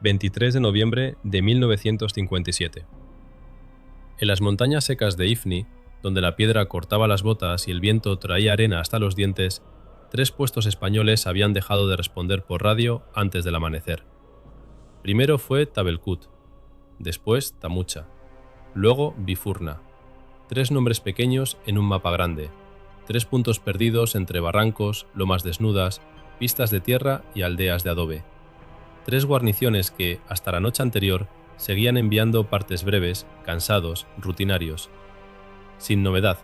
23 de noviembre de 1957. En las montañas secas de Ifni, donde la piedra cortaba las botas y el viento traía arena hasta los dientes, 3 puestos españoles habían dejado de responder por radio antes del amanecer. Primero fue Tabelkut, después Tamucha, luego Bifurna. 3 nombres pequeños en un mapa grande, 3 puntos perdidos entre barrancos, lomas desnudas, pistas de tierra y aldeas de adobe. 3 guarniciones que, hasta la noche anterior, seguían enviando partes breves, cansados, rutinarios. Sin novedad,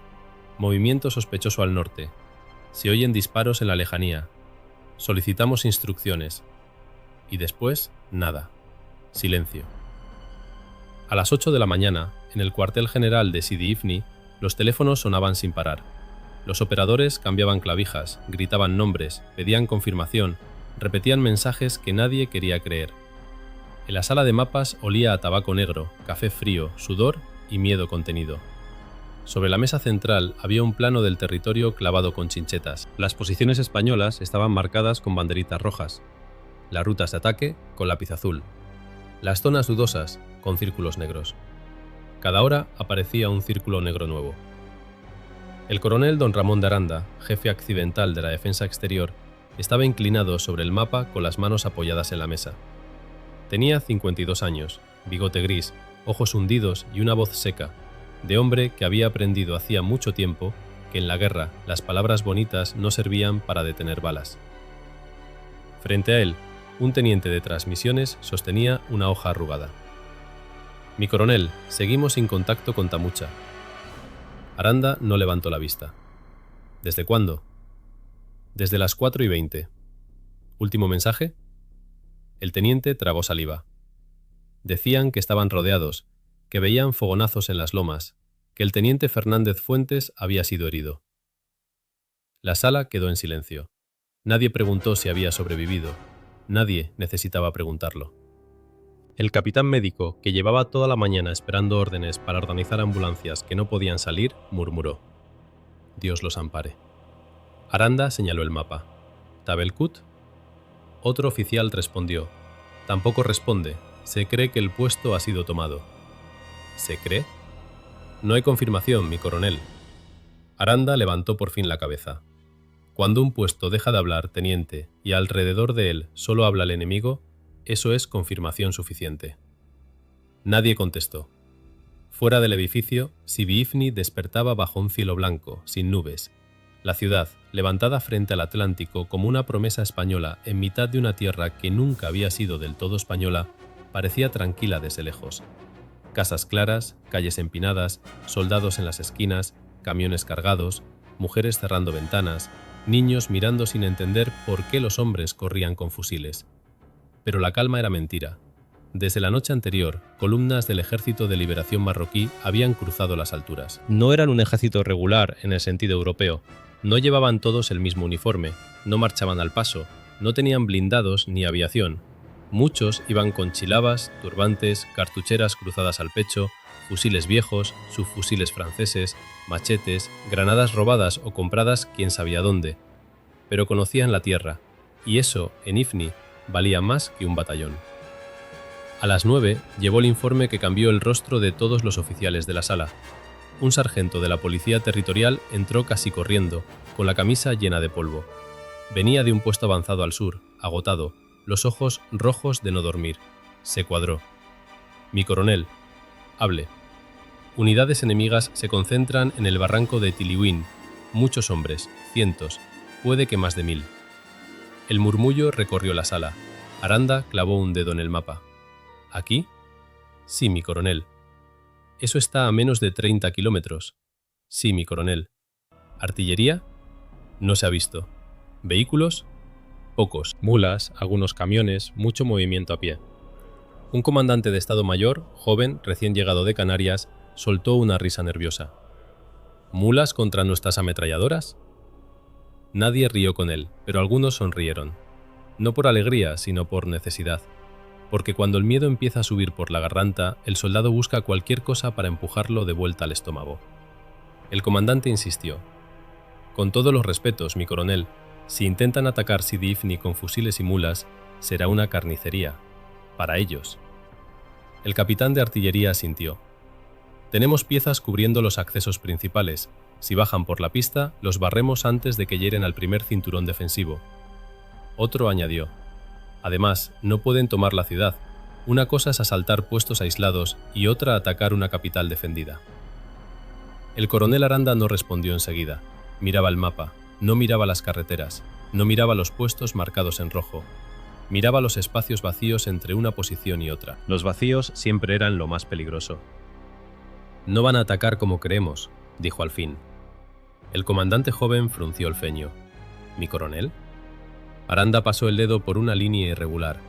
movimiento sospechoso al norte. Se oyen disparos en la lejanía. Solicitamos instrucciones. Y después, nada. Silencio. A las 8 de la mañana, en el cuartel general de Sidi Ifni, los teléfonos sonaban sin parar. Los operadores cambiaban clavijas, gritaban nombres, pedían confirmación, repetían mensajes que nadie quería creer. En la sala de mapas olía a tabaco negro, café frío, sudor y miedo contenido. Sobre la mesa central había un plano del territorio clavado con chinchetas. Las posiciones españolas estaban marcadas con banderitas rojas, las rutas de ataque con lápiz azul, las zonas dudosas con círculos negros. Cada hora aparecía un círculo negro nuevo. El coronel don Ramón de Aranda, jefe accidental de la defensa exterior, estaba inclinado sobre el mapa con las manos apoyadas en la mesa. Tenía 52 años, bigote gris, ojos hundidos y una voz seca, de hombre que había aprendido hacía mucho tiempo que en la guerra las palabras bonitas no servían para detener balas. Frente a él, un teniente de transmisiones sostenía una hoja arrugada. «Mi coronel, seguimos sin contacto con Tamucha». Aranda no levantó la vista. «¿Desde cuándo?» «Desde las 4:20. ¿Último mensaje?» El teniente tragó saliva. Decían que estaban rodeados, que veían fogonazos en las lomas, que el teniente Fernández Fuentes había sido herido. La sala quedó en silencio. Nadie preguntó si había sobrevivido. Nadie necesitaba preguntarlo. El capitán médico, que llevaba toda la mañana esperando órdenes para organizar ambulancias que no podían salir, murmuró: «Dios los ampare». Aranda señaló el mapa. «¿Tabelkut?» Otro oficial respondió: «Tampoco responde. Se cree que el puesto ha sido tomado». «¿Se cree?» «No hay confirmación, mi coronel». Aranda levantó por fin la cabeza. Cuando un puesto deja de hablar, teniente, y alrededor de él solo habla el enemigo, eso es confirmación suficiente. Nadie contestó. Fuera del edificio, Sidi Ifni despertaba bajo un cielo blanco, sin nubes. La ciudad, levantada frente al Atlántico como una promesa española en mitad de una tierra que nunca había sido del todo española, parecía tranquila desde lejos. Casas claras, calles empinadas, soldados en las esquinas, camiones cargados, mujeres cerrando ventanas, niños mirando sin entender por qué los hombres corrían con fusiles. Pero la calma era mentira. Desde la noche anterior, columnas del Ejército de Liberación marroquí habían cruzado las alturas. No eran un ejército regular en el sentido europeo. No llevaban todos el mismo uniforme, no marchaban al paso, no tenían blindados ni aviación. Muchos iban con chilabas, turbantes, cartucheras cruzadas al pecho, fusiles viejos, subfusiles franceses, machetes, granadas robadas o compradas quién sabía dónde. Pero conocían la tierra, y eso, en Ifni, valía más que un batallón. A las 9 llevó el informe que cambió el rostro de todos los oficiales de la sala. Un sargento de la policía territorial entró casi corriendo, con la camisa llena de polvo. Venía de un puesto avanzado al sur, agotado, los ojos rojos de no dormir. Se cuadró. «Mi coronel, hable. Unidades enemigas se concentran en el barranco de Tiliwin. Muchos hombres, cientos, puede que más de 1000». El murmullo recorrió la sala. Aranda clavó un dedo en el mapa. «¿Aquí?» «Sí, mi coronel». «Eso está a menos de 30 kilómetros». «Sí, mi coronel». «¿Artillería?» «No se ha visto». «¿Vehículos?» «Pocos. Mulas, algunos camiones, mucho movimiento a pie». Un comandante de Estado Mayor, joven, recién llegado de Canarias, soltó una risa nerviosa. «¿Mulas contra nuestras ametralladoras?» Nadie rió con él, pero algunos sonrieron. No por alegría, sino por necesidad. Porque cuando el miedo empieza a subir por la garganta, el soldado busca cualquier cosa para empujarlo de vuelta al estómago. El comandante insistió. «Con todos los respetos, mi coronel, si intentan atacar Sidi Ifni con fusiles y mulas, será una carnicería». para ellos. El capitán de artillería asintió. Tenemos piezas cubriendo los accesos principales. Si bajan por la pista, los barremos antes de que hieren al primer cinturón defensivo. Otro añadió. Además, no pueden tomar la ciudad. Una cosa es asaltar puestos aislados y otra atacar una capital defendida. El coronel Aranda no respondió enseguida. Miraba el mapa, no miraba las carreteras, no miraba los puestos marcados en rojo. Miraba los espacios vacíos entre una posición y otra. Los vacíos siempre eran lo más peligroso. No van a atacar como creemos, dijo al fin. El comandante joven frunció el ceño. ¿Mi coronel? Aranda pasó el dedo por una línea irregular.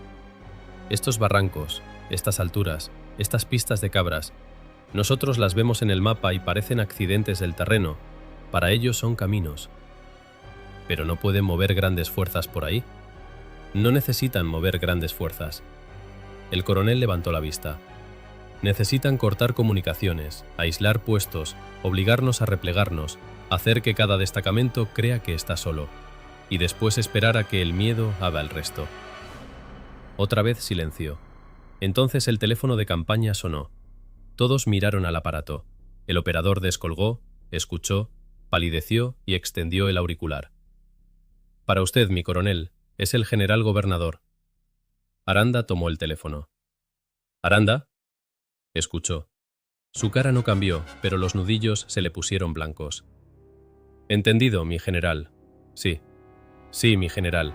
Estos barrancos, estas alturas, estas pistas de cabras, nosotros las vemos en el mapa y parecen accidentes del terreno. Para ellos son caminos. ¿Pero no pueden mover grandes fuerzas por ahí? No necesitan mover grandes fuerzas. El coronel levantó la vista. Necesitan cortar comunicaciones, aislar puestos, obligarnos a replegarnos, hacer que cada destacamento crea que está solo, y después esperar a que el miedo haga el resto. Otra vez silencio. Entonces el teléfono de campaña sonó. Todos miraron al aparato. El operador descolgó, escuchó, palideció y extendió el auricular. Para usted, mi coronel, es el general gobernador. Aranda tomó el teléfono. ¿Aranda? Escuchó. Su cara no cambió, pero los nudillos se le pusieron blancos. Entendido, mi general. Sí. Sí, mi general.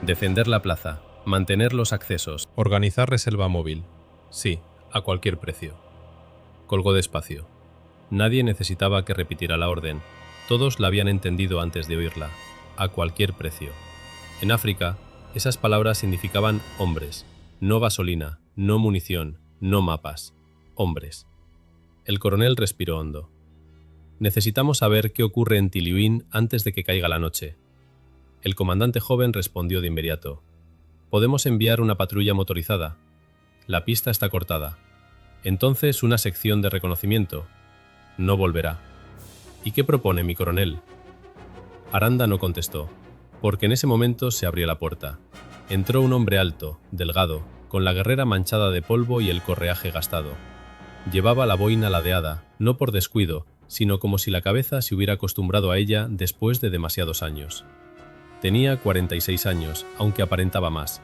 Defender la plaza, mantener los accesos, organizar reserva móvil. Sí, a cualquier precio. Colgó despacio. Nadie necesitaba que repitiera la orden. Todos la habían entendido antes de oírla. A cualquier precio. En África, esas palabras significaban hombres. No gasolina, no munición, no mapas. Hombres. El coronel respiró hondo. Necesitamos saber qué ocurre en Tiliuín antes de que caiga la noche. El comandante joven respondió de inmediato. Podemos enviar una patrulla motorizada. La pista está cortada. Entonces una sección de reconocimiento. No volverá. ¿Y qué propone mi coronel? Aranda no contestó, porque en ese momento se abrió la puerta. Entró un hombre alto, delgado, con la guerrera manchada de polvo y el correaje gastado. Llevaba la boina ladeada, no por descuido, sino como si la cabeza se hubiera acostumbrado a ella después de demasiados años. Tenía 46 años, aunque aparentaba más.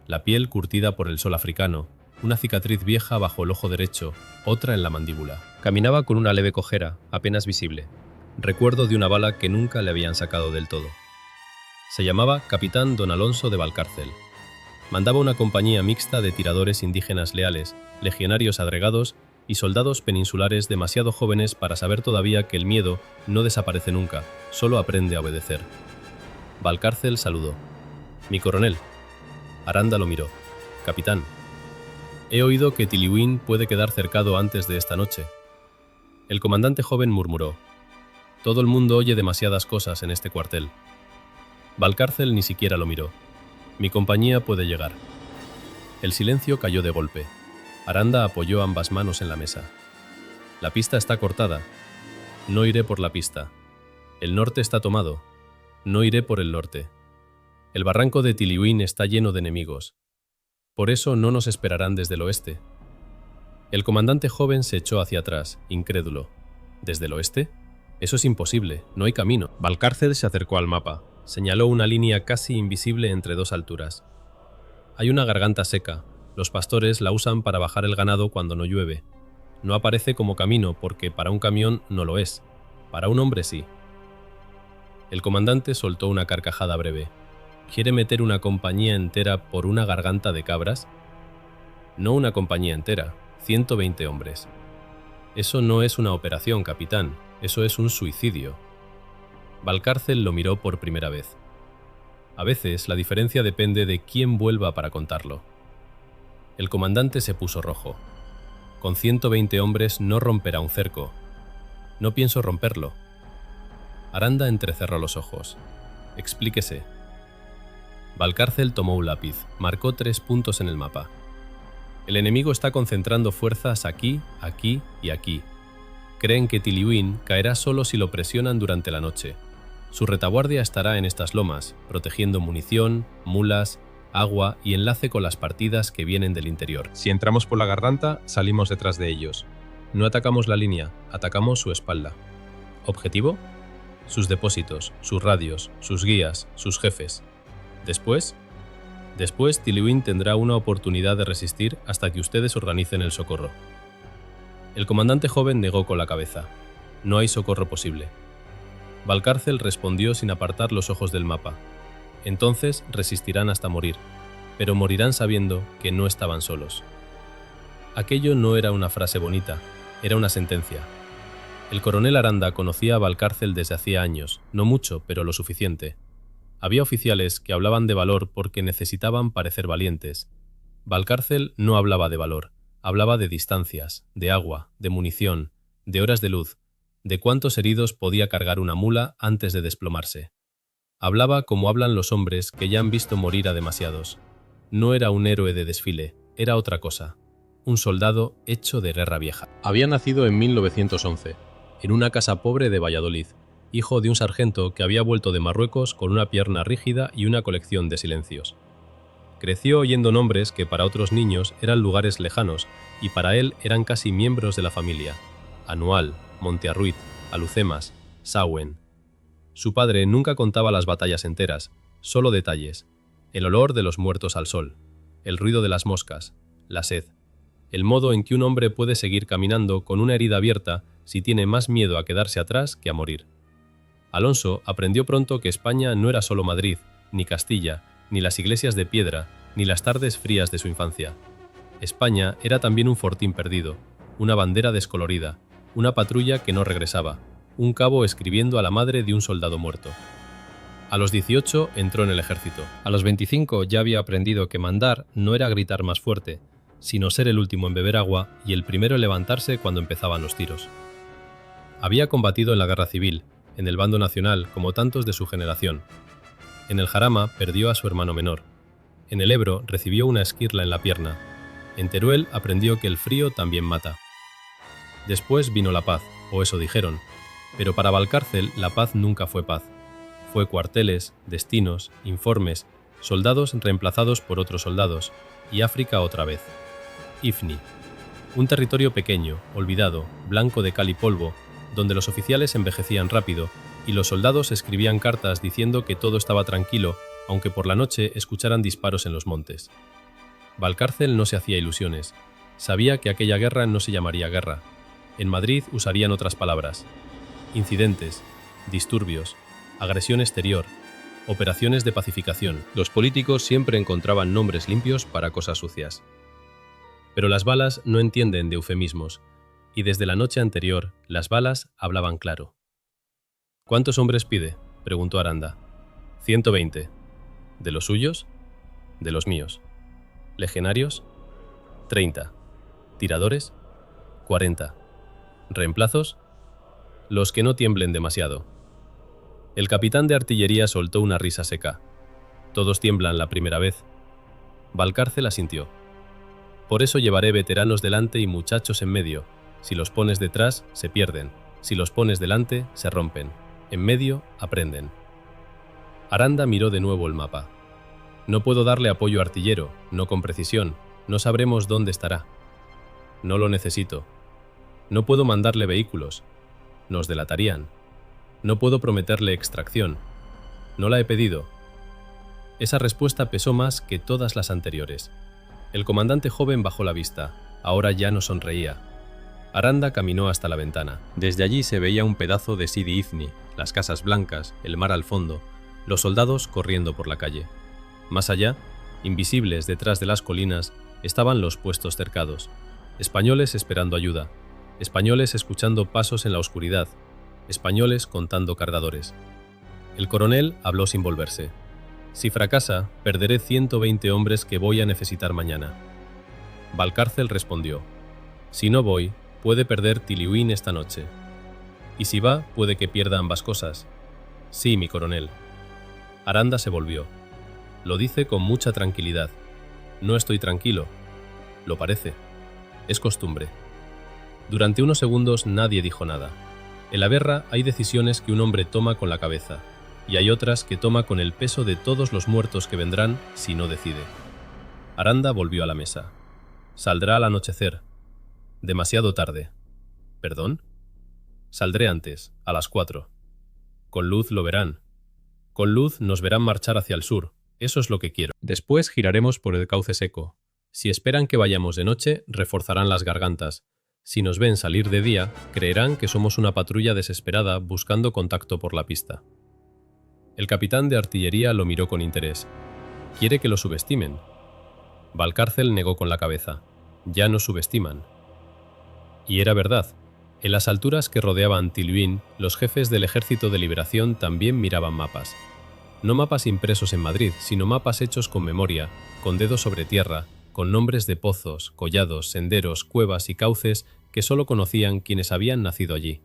La piel curtida por el sol africano, una cicatriz vieja bajo el ojo derecho, otra en la mandíbula. Caminaba con una leve cojera, apenas visible. Recuerdo de una bala que nunca le habían sacado del todo. Se llamaba Capitán Don Alonso de Valcárcel. Mandaba una compañía mixta de tiradores indígenas leales, legionarios agregados y soldados peninsulares demasiado jóvenes para saber todavía que el miedo no desaparece nunca, solo aprende a obedecer. Valcárcel saludó. «Mi coronel». Aranda lo miró. «Capitán, he oído que Tiliuín puede quedar cercado antes de esta noche». El comandante joven murmuró. «Todo el mundo oye demasiadas cosas en este cuartel». Valcárcel ni siquiera lo miró. «Mi compañía puede llegar». El silencio cayó de golpe. Aranda apoyó ambas manos en la mesa. «La pista está cortada. No iré por la pista. El norte está tomado. No iré por el norte. El barranco de Tiliuín está lleno de enemigos. Por eso no nos esperarán desde el oeste». El comandante joven se echó hacia atrás, incrédulo. ¿Desde el oeste? Eso es imposible, no hay camino. Valcárcel se acercó al mapa. Señaló una línea casi invisible entre dos alturas. Hay una garganta seca. Los pastores la usan para bajar el ganado cuando no llueve. No aparece como camino porque para un camión no lo es. Para un hombre sí. El comandante soltó una carcajada breve. ¿Quiere meter una compañía entera por una garganta de cabras? No una compañía entera, 120 hombres. Eso no es una operación, capitán. Eso es un suicidio. Valcárcel lo miró por primera vez. A veces la diferencia depende de quién vuelva para contarlo. El comandante se puso rojo. Con 120 hombres no romperá un cerco. No pienso romperlo. Aranda entrecerró los ojos. Explíquese. Valcárcel tomó un lápiz, marcó 3 puntos en el mapa. El enemigo está concentrando fuerzas aquí, aquí y aquí. Creen que Tiliuín caerá solo si lo presionan durante la noche. Su retaguardia estará en estas lomas, protegiendo munición, mulas, agua y enlace con las partidas que vienen del interior. Si entramos por la garganta, salimos detrás de ellos. No atacamos la línea, atacamos su espalda. ¿Objetivo? Sus depósitos, sus radios, sus guías, sus jefes. Después Tiliwin tendrá una oportunidad de resistir hasta que ustedes organicen el socorro. El comandante joven negó con la cabeza. No hay socorro posible. Valcárcel respondió sin apartar los ojos del mapa. Entonces resistirán hasta morir, pero morirán sabiendo que no estaban solos. Aquello no era una frase bonita, era una sentencia. El coronel Aranda conocía a Valcárcel desde hacía años, no mucho, pero lo suficiente. Había oficiales que hablaban de valor porque necesitaban parecer valientes. Valcárcel no hablaba de valor, hablaba de distancias, de agua, de munición, de horas de luz, de cuántos heridos podía cargar una mula antes de desplomarse. Hablaba como hablan los hombres que ya han visto morir a demasiados. No era un héroe de desfile, era otra cosa. Un soldado hecho de guerra vieja. Había nacido en 1911, en una casa pobre de Valladolid, hijo de un sargento que había vuelto de Marruecos con una pierna rígida y una colección de silencios. Creció oyendo nombres que para otros niños eran lugares lejanos y para él eran casi miembros de la familia. Anual, Montearruiz, Alucemas, Sauen. Su padre nunca contaba las batallas enteras, solo detalles. El olor de los muertos al sol, el ruido de las moscas, la sed. El modo en que un hombre puede seguir caminando con una herida abierta si tiene más miedo a quedarse atrás que a morir. Alonso aprendió pronto que España no era solo Madrid, ni Castilla, ni las iglesias de piedra, ni las tardes frías de su infancia. España era también un fortín perdido, una bandera descolorida, una patrulla que no regresaba, un cabo escribiendo a la madre de un soldado muerto. A los 18 entró en el ejército. A los 25 ya había aprendido que mandar no era gritar más fuerte, sino ser el último en beber agua y el primero en levantarse cuando empezaban los tiros. Había combatido en la Guerra Civil, en el bando nacional como tantos de su generación. En el Jarama perdió a su hermano menor. En el Ebro recibió una esquirla en la pierna. En Teruel aprendió que el frío también mata. Después vino la paz, o eso dijeron, pero para Valcárcel la paz nunca fue paz. Fue cuarteles, destinos, informes, soldados reemplazados por otros soldados, y África otra vez. Ifni, un territorio pequeño, olvidado, blanco de cal y polvo, donde los oficiales envejecían rápido y los soldados escribían cartas diciendo que todo estaba tranquilo, aunque por la noche escucharan disparos en los montes. Valcárcel no se hacía ilusiones. Sabía que aquella guerra no se llamaría guerra. En Madrid usarían otras palabras. Incidentes, disturbios, agresión exterior, operaciones de pacificación. Los políticos siempre encontraban nombres limpios para cosas sucias. Pero las balas no entienden de eufemismos, y desde la noche anterior las balas hablaban claro. ¿Cuántos hombres pide?, preguntó Aranda. 120. ¿De los suyos? De los míos. ¿Legionarios? 30. ¿Tiradores? 40. ¿Reemplazos? Los que no tiemblen demasiado. El capitán de artillería soltó una risa seca. Todos tiemblan la primera vez. Valcárcel asintió. Por eso llevaré veteranos delante y muchachos en medio. Si los pones detrás, se pierden. Si los pones delante, se rompen. En medio, aprenden. Aranda miró de nuevo el mapa. No puedo darle apoyo artillero, no con precisión. No sabremos dónde estará. No lo necesito. No puedo mandarle vehículos. Nos delatarían. No puedo prometerle extracción. No la he pedido. Esa respuesta pesó más que todas las anteriores. El comandante joven bajó la vista. Ahora ya no sonreía. Aranda caminó hasta la ventana. Desde allí se veía un pedazo de Sidi Ifni, las casas blancas, el mar al fondo, los soldados corriendo por la calle. Más allá, invisibles detrás de las colinas, estaban los puestos cercados. Españoles esperando ayuda. Españoles escuchando pasos en la oscuridad. Españoles contando cargadores. El coronel habló sin volverse. Si fracasa, perderé 120 hombres que voy a necesitar mañana. Valcárcel respondió. Si no voy, puede perder Tiliwin esta noche. Y si va, puede que pierda ambas cosas. Sí, mi coronel. Aranda se volvió. Lo dice con mucha tranquilidad. No estoy tranquilo. Lo parece. Es costumbre. Durante unos segundos nadie dijo nada. En la guerra hay decisiones que un hombre toma con la cabeza. y hay otras que toma con el peso de todos los muertos que vendrán si no decide. Aranda volvió a la mesa. Saldrá al anochecer. Demasiado tarde. ¿Perdón? Saldré antes, a las 4. Con luz lo verán. Con luz nos verán marchar hacia el sur. Eso es lo que quiero. Después giraremos por el cauce seco. Si esperan que vayamos de noche, reforzarán las gargantas. Si nos ven salir de día, creerán que somos una patrulla desesperada buscando contacto por la pista. El capitán de artillería lo miró con interés. ¿Quiere que lo subestimen? Valcárcel negó con la cabeza. Ya nos subestiman. Y era verdad. En las alturas que rodeaban Tilbuín, los jefes del Ejército de Liberación también miraban mapas. No mapas impresos en Madrid, sino mapas hechos con memoria, con dedos sobre tierra, con nombres de pozos, collados, senderos, cuevas y cauces que solo conocían quienes habían nacido allí.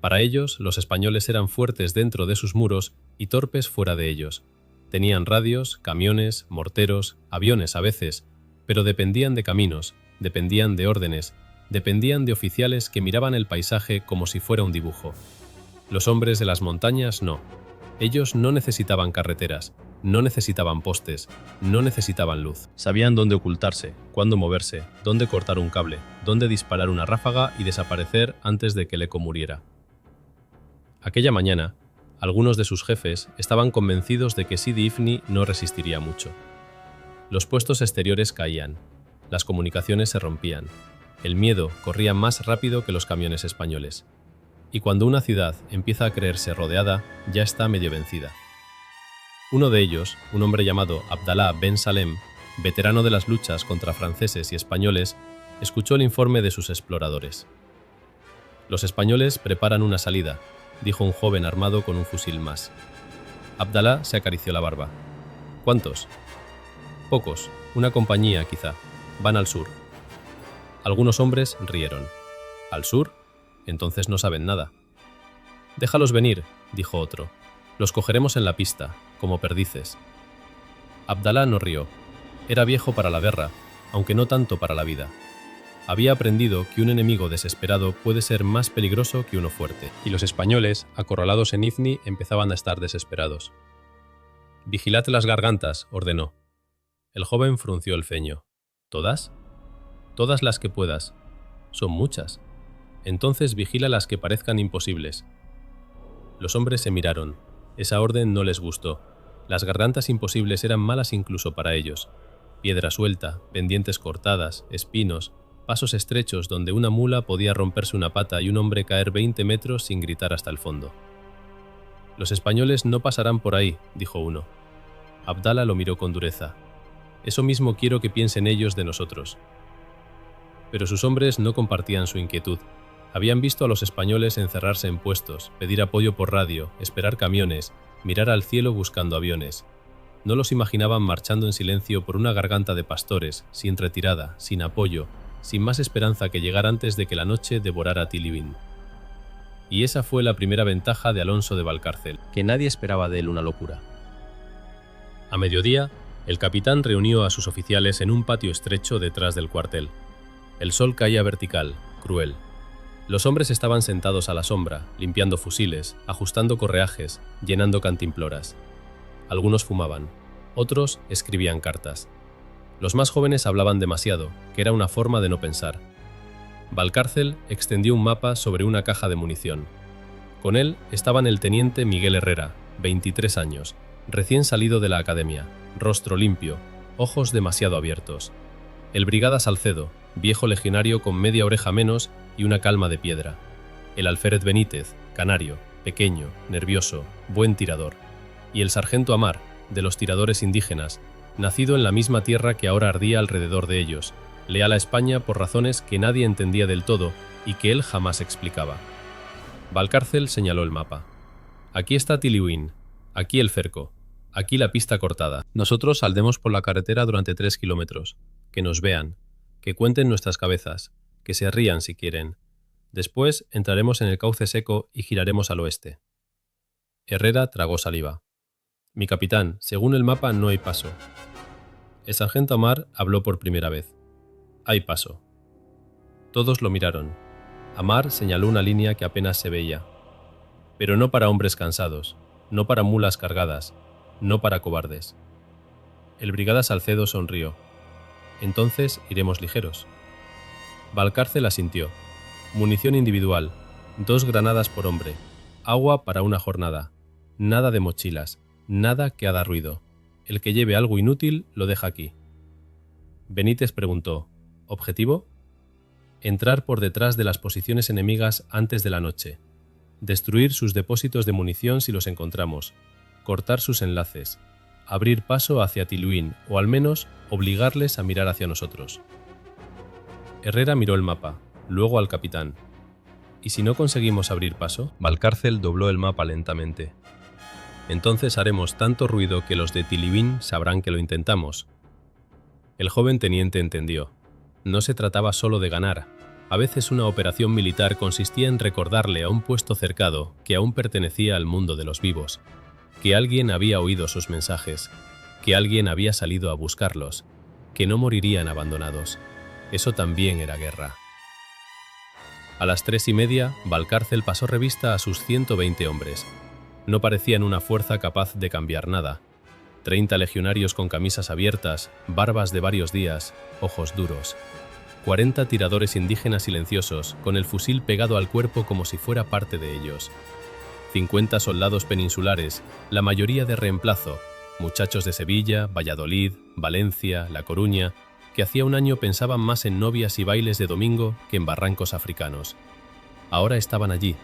Para ellos, los españoles eran fuertes dentro de sus muros y torpes fuera de ellos. Tenían radios, camiones, morteros, aviones a veces, pero dependían de caminos, dependían de órdenes, dependían de oficiales que miraban el paisaje como si fuera un dibujo. Los hombres de las montañas no. Ellos no necesitaban carreteras, no necesitaban postes, no necesitaban luz. Sabían dónde ocultarse, cuándo moverse, dónde cortar un cable, dónde disparar una ráfaga y desaparecer antes de que el eco muriera. Aquella mañana, algunos de sus jefes estaban convencidos de que Sidi Ifni no resistiría mucho. Los puestos exteriores caían, las comunicaciones se rompían, el miedo corría más rápido que los camiones españoles. Y cuando una ciudad empieza a creerse rodeada, ya está medio vencida. Uno de ellos, un hombre llamado Abdalá Ben Salem, veterano de las luchas contra franceses y españoles, escuchó el informe de sus exploradores. Los españoles preparan una salida, dijo un joven armado con un fusil más. Abdalá se acarició la barba. ¿Cuántos? Pocos, una compañía quizá. Van al sur. Algunos hombres rieron. ¿Al sur? Entonces no saben nada. Déjalos venir, dijo otro. Los cogeremos en la pista, como perdices. Abdalá no rió. Era viejo para la guerra, aunque no tanto para la vida. Había aprendido que un enemigo desesperado puede ser más peligroso que uno fuerte. Y los españoles, acorralados en Ifni, empezaban a estar desesperados. «Vigilad las gargantas», ordenó. El joven frunció el ceño. «¿Todas?» «Todas las que puedas. Son muchas. Entonces vigila las que parezcan imposibles». Los hombres se miraron. Esa orden no les gustó. Las gargantas imposibles eran malas incluso para ellos. Piedra suelta, pendientes cortadas, espinos, pasos estrechos donde una mula podía romperse una pata y un hombre caer 20 metros sin gritar hasta el fondo. «Los españoles no pasarán por ahí», dijo uno. Abdalá lo miró con dureza. «Eso mismo quiero que piensen ellos de nosotros». Pero sus hombres no compartían su inquietud. Habían visto a los españoles encerrarse en puestos, pedir apoyo por radio, esperar camiones, mirar al cielo buscando aviones. No los imaginaban marchando en silencio por una garganta de pastores, sin retirada, sin apoyo, sin más esperanza que llegar antes de que la noche devorara Tilbuín. Y esa fue la primera ventaja de Alonso de Valcárcel, que nadie esperaba de él una locura. A mediodía, el capitán reunió a sus oficiales en un patio estrecho detrás del cuartel. El sol caía vertical, cruel. Los hombres estaban sentados a la sombra, limpiando fusiles, ajustando correajes, llenando cantimploras. Algunos fumaban, otros escribían cartas. Los más jóvenes hablaban demasiado, que era una forma de no pensar. Valcárcel extendió un mapa sobre una caja de munición. Con él estaban el teniente Miguel Herrera, 23 años, recién salido de la academia, rostro limpio, ojos demasiado abiertos. El brigada Salcedo, viejo legionario con media oreja menos y una calma de piedra. El alférez Benítez, canario, pequeño, nervioso, buen tirador. Y el sargento Amar, de los tiradores indígenas, nacido en la misma tierra que ahora ardía alrededor de ellos, leal a España por razones que nadie entendía del todo y que él jamás explicaba. Valcárcel señaló el mapa. Aquí está Tilbuín, aquí el cerco, aquí la pista cortada. Nosotros saldremos por la carretera durante 3 kilómetros. Que nos vean, que cuenten nuestras cabezas, que se rían si quieren. Después entraremos en el cauce seco y giraremos al oeste. Herrera tragó saliva. Mi capitán, según el mapa no hay paso. El sargento Amar habló por primera vez. Hay paso. Todos lo miraron. Amar señaló una línea que apenas se veía. Pero no para hombres cansados. no para mulas cargadas, no para cobardes. El brigada Salcedo sonrió. Entonces iremos ligeros. Valcárcel asintió. Munición individual, 2 granadas por hombre, agua para una jornada, nada de mochilas, nada que haga ruido. El que lleve algo inútil lo deja aquí. Benítez preguntó: ¿Objetivo? Entrar por detrás de las posiciones enemigas antes de la noche, destruir sus depósitos de munición si los encontramos, cortar sus enlaces, abrir paso hacia Tiluín o al menos obligarles a mirar hacia nosotros. Herrera miró el mapa, luego al capitán. ¿Y si no conseguimos abrir paso? Valcárcel dobló el mapa lentamente. Entonces haremos tanto ruido que los de Tiluín sabrán que lo intentamos. El joven teniente entendió. No se trataba solo de ganar. A veces una operación militar consistía en recordarle a un puesto cercado que aún pertenecía al mundo de los vivos, que alguien había oído sus mensajes, que alguien había salido a buscarlos, que no morirían abandonados. Eso también era guerra. A las 3:30, Valcárcel pasó revista a sus 120 hombres. No parecían una fuerza capaz de cambiar nada. 30 legionarios con camisas abiertas, barbas de varios días, ojos duros. 40 tiradores indígenas silenciosos, con el fusil pegado al cuerpo como si fuera parte de ellos. 50 soldados peninsulares, la mayoría de reemplazo, muchachos de Sevilla, Valladolid, Valencia, La Coruña, que hacía un año pensaban más en novias y bailes de domingo que en barrancos africanos. Ahora estaban allí,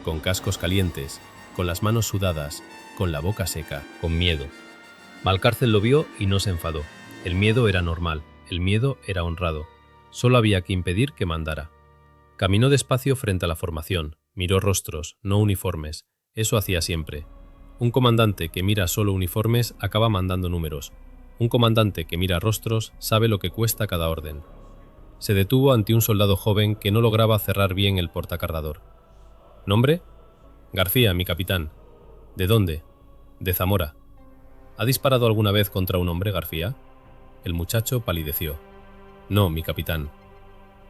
con cascos calientes, con las manos sudadas, con la boca seca, con miedo. Valcárcel lo vio y no se enfadó. El miedo era normal, el miedo era honrado. Solo había que impedir que mandara. Caminó despacio frente a la formación, miró rostros, no uniformes. Eso hacía siempre. Un comandante que mira solo uniformes acaba mandando números. Un comandante que mira rostros sabe lo que cuesta cada orden. Se detuvo ante un soldado joven que no lograba cerrar bien el portacargador. ¿Nombre? García, mi capitán. ¿De dónde? De Zamora. ¿Ha disparado alguna vez contra un hombre, García? El muchacho palideció. No, mi capitán.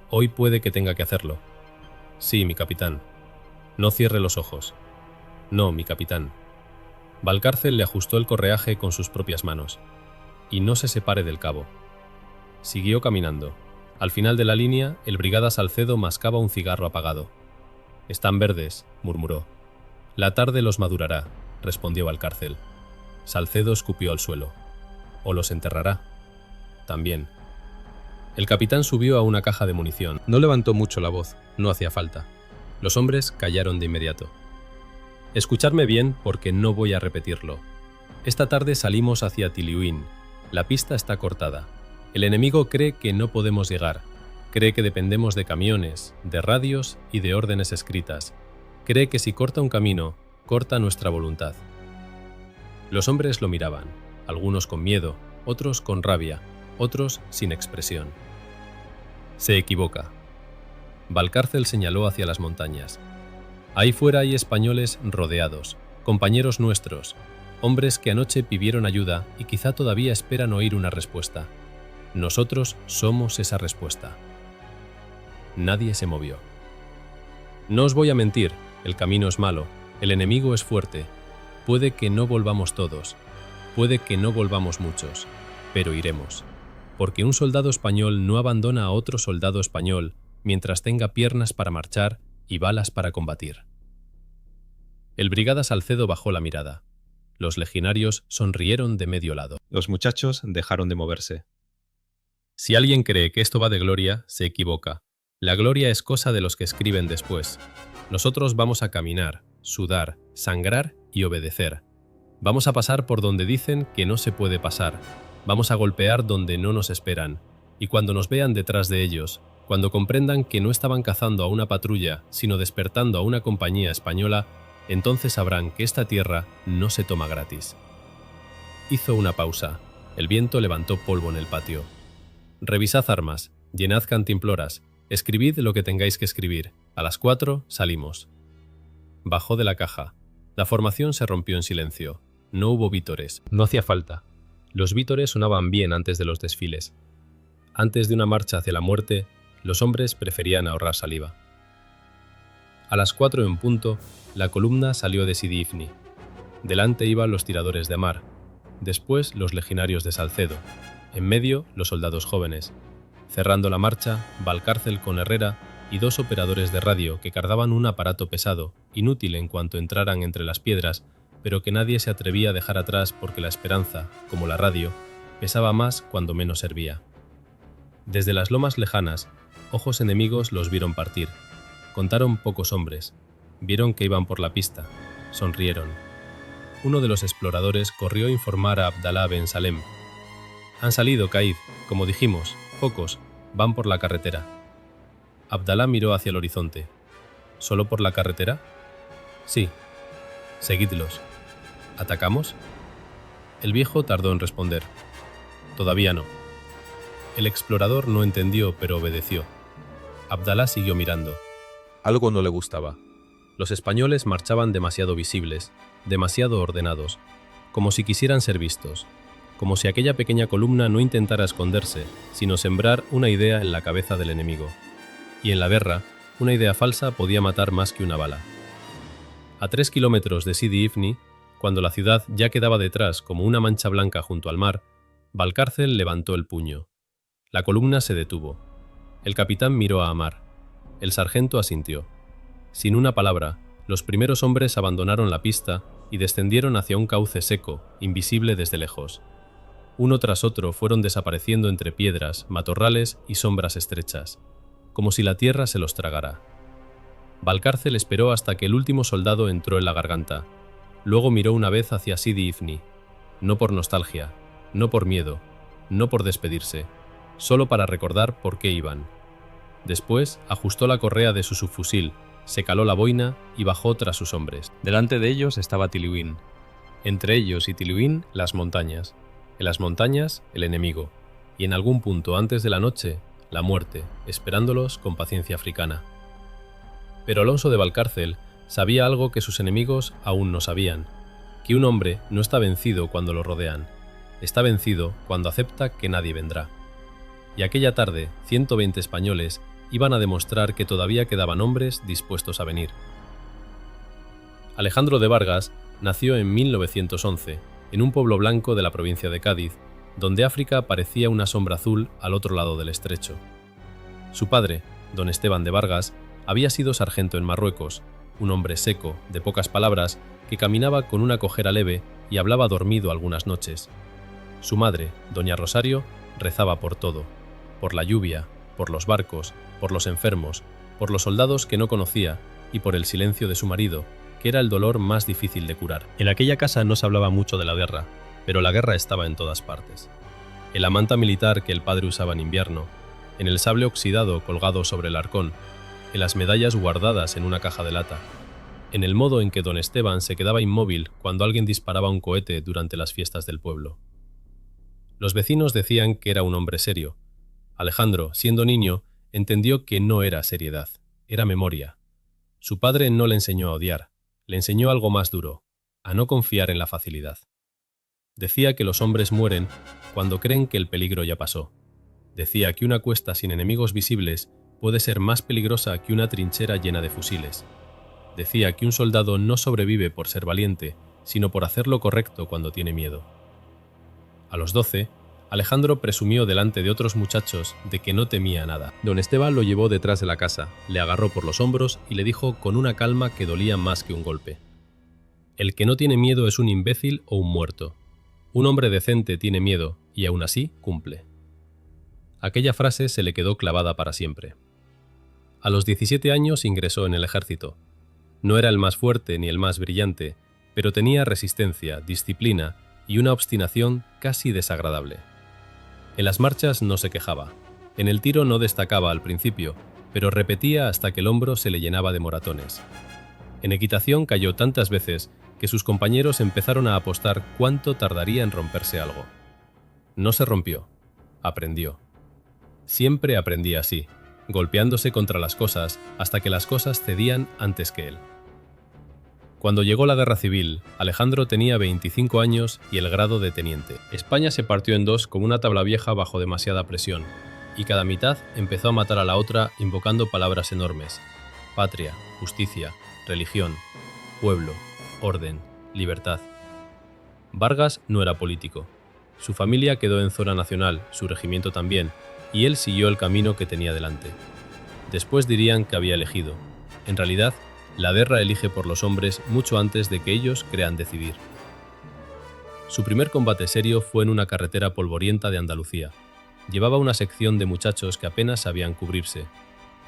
Hoy puede que tenga que hacerlo. Sí, mi capitán. No cierre los ojos. No, mi capitán. Valcárcel le ajustó el correaje con sus propias manos. Y no se separe del cabo. Siguió caminando. Al final de la línea, el brigada Salcedo mascaba un cigarro apagado. Están verdes, murmuró. La tarde los madurará, respondió Valcárcel. Salcedo escupió al suelo. O los enterrará. También. El capitán subió a una caja de munición. No levantó mucho la voz, no hacía falta. Los hombres callaron de inmediato. Escuchadme bien porque no voy a repetirlo. Esta tarde salimos hacia Tiluín. La pista está cortada. El enemigo cree que no podemos llegar. Cree que dependemos de camiones, de radios y de órdenes escritas. Cree que si corta un camino, corta nuestra voluntad. Los hombres lo miraban, algunos con miedo, otros con rabia, otros sin expresión. Se equivoca. Valcárcel señaló hacia las montañas. Ahí fuera hay españoles rodeados, compañeros nuestros, hombres que anoche pidieron ayuda y quizá todavía esperan oír una respuesta. Nosotros somos esa respuesta. Nadie se movió. No os voy a mentir, el camino es malo, el enemigo es fuerte. Puede que no volvamos todos, puede que no volvamos muchos, pero iremos. Porque un soldado español no abandona a otro soldado español mientras tenga piernas para marchar y balas para combatir. El brigada Salcedo bajó la mirada. Los legionarios sonrieron de medio lado. Los muchachos dejaron de moverse. Si alguien cree que esto va de gloria, se equivoca. La gloria es cosa de los que escriben después. Nosotros vamos a caminar, sudar, sangrar y obedecer. Vamos a pasar por donde dicen que no se puede pasar. Vamos a golpear donde no nos esperan. Y cuando nos vean detrás de ellos, cuando comprendan que no estaban cazando a una patrulla, sino despertando a una compañía española, entonces sabrán que esta tierra no se toma gratis. Hizo una pausa. El viento levantó polvo en el patio. Revisad armas, llenad cantimploras, escribid lo que tengáis que escribir. A las 4 salimos. Bajó de la caja. La formación se rompió en silencio. No hubo vítores. No hacía falta. Los vítores sonaban bien antes de los desfiles. Antes de una marcha hacia la muerte, los hombres preferían ahorrar saliva. A las 4 en punto, la columna salió de Sidi Ifni. Delante iban los tiradores de Amar, después los legionarios de Salcedo, en medio los soldados jóvenes. Cerrando la marcha, Valcárcel con Herrera y 2 operadores de radio que cargaban un aparato pesado, inútil en cuanto entraran entre las piedras, pero que nadie se atrevía a dejar atrás porque la esperanza, como la radio, pesaba más cuando menos servía. Desde las lomas lejanas, ojos enemigos los vieron partir. Contaron pocos hombres. Vieron que iban por la pista. Sonrieron. Uno de los exploradores corrió a informar a Abdalá Ben Salem. «Han salido, Caid. Como dijimos, pocos. Van por la carretera». Abdalá miró hacia el horizonte. «¿Solo por la carretera?» «Sí». «Seguidlos». «¿Atacamos?» El viejo tardó en responder. «Todavía no». El explorador no entendió, pero obedeció. Abdalá siguió mirando. Algo no le gustaba. Los españoles marchaban demasiado visibles, demasiado ordenados, como si quisieran ser vistos, como si aquella pequeña columna no intentara esconderse, sino sembrar una idea en la cabeza del enemigo. Y en la guerra, una idea falsa podía matar más que una bala. A 3 kilómetros de Sidi Ifni, cuando la ciudad ya quedaba detrás como una mancha blanca junto al mar, Valcárcel levantó el puño. La columna se detuvo. El capitán miró a Amar. El sargento asintió. Sin una palabra, los primeros hombres abandonaron la pista y descendieron hacia un cauce seco, invisible desde lejos. Uno tras otro fueron desapareciendo entre piedras, matorrales y sombras estrechas, como si la tierra se los tragara. Valcárcel esperó hasta que el último soldado entró en la garganta. Luego miró una vez hacia Sidi Ifni, no por nostalgia, no por miedo, no por despedirse, solo para recordar por qué iban. Después ajustó la correa de su subfusil, se caló la boina y bajó tras sus hombres. Delante de ellos estaba Tiliuín. Entre ellos y Tiliuín, las montañas. En las montañas, el enemigo. Y en algún punto antes de la noche, la muerte, esperándolos con paciencia africana. Pero Alonso de Valcárcel sabía algo que sus enemigos aún no sabían, que un hombre no está vencido cuando lo rodean, está vencido cuando acepta que nadie vendrá. Y aquella tarde, 120 españoles iban a demostrar que todavía quedaban hombres dispuestos a venir. Alejandro de Vargas nació en 1911, en un pueblo blanco de la provincia de Cádiz, donde África parecía una sombra azul al otro lado del estrecho. Su padre, don Esteban de Vargas, había sido sargento en Marruecos, un hombre seco, de pocas palabras, que caminaba con una cojera leve y hablaba dormido algunas noches. Su madre, doña Rosario, rezaba por todo, por la lluvia, por los barcos, por los enfermos, por los soldados que no conocía y por el silencio de su marido, que era el dolor más difícil de curar. En aquella casa no se hablaba mucho de la guerra, pero la guerra estaba en todas partes. En la manta militar que el padre usaba en invierno, en el sable oxidado colgado sobre el arcón, en las medallas guardadas en una caja de lata, en el modo en que don Esteban se quedaba inmóvil cuando alguien disparaba un cohete durante las fiestas del pueblo. Los vecinos decían que era un hombre serio. Alejandro, siendo niño, entendió que no era seriedad, era memoria. Su padre no le enseñó a odiar, le enseñó algo más duro, a no confiar en la facilidad. Decía que los hombres mueren cuando creen que el peligro ya pasó. Decía que una cuesta sin enemigos visibles puede ser más peligrosa que una trinchera llena de fusiles. Decía que un soldado no sobrevive por ser valiente, sino por hacer lo correcto cuando tiene miedo. A los 12, Alejandro presumió delante de otros muchachos de que no temía nada. Don Esteban lo llevó detrás de la casa, le agarró por los hombros y le dijo con una calma que dolía más que un golpe: «El que no tiene miedo es un imbécil o un muerto. Un hombre decente tiene miedo y aún así cumple». Aquella frase se le quedó clavada para siempre. A los 17 años ingresó en el ejército. No era el más fuerte ni el más brillante, pero tenía resistencia, disciplina y una obstinación casi desagradable. En las marchas no se quejaba. En el tiro no destacaba al principio, pero repetía hasta que el hombro se le llenaba de moratones. En equitación cayó tantas veces que sus compañeros empezaron a apostar cuánto tardaría en romperse algo. No se rompió, aprendió. Siempre aprendía así, golpeándose contra las cosas hasta que las cosas cedían antes que él. Cuando llegó la guerra civil, Alejandro tenía 25 años y el grado de teniente. España se partió en dos como una tabla vieja bajo demasiada presión, y cada mitad empezó a matar a la otra invocando palabras enormes: patria, justicia, religión, pueblo, orden, libertad. Vargas no era político. Su familia quedó en zona nacional, su regimiento también, y él siguió el camino que tenía delante. Después dirían que había elegido. En realidad, la guerra elige por los hombres mucho antes de que ellos crean decidir. Su primer combate serio fue en una carretera polvorienta de Andalucía. Llevaba una sección de muchachos que apenas sabían cubrirse.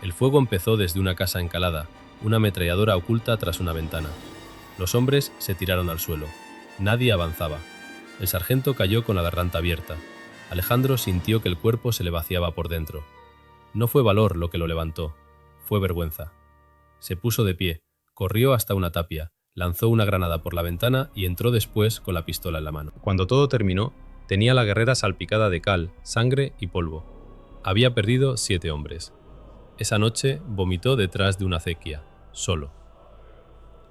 El fuego empezó desde una casa encalada, una ametralladora oculta tras una ventana. Los hombres se tiraron al suelo. Nadie avanzaba. El sargento cayó con la garganta abierta. Alejandro sintió que el cuerpo se le vaciaba por dentro. No fue valor lo que lo levantó, fue vergüenza. Se puso de pie, corrió hasta una tapia, lanzó una granada por la ventana y entró después con la pistola en la mano. Cuando todo terminó, tenía la guerrera salpicada de cal, sangre y polvo. Había perdido 7 hombres. Esa noche vomitó detrás de una acequia, solo.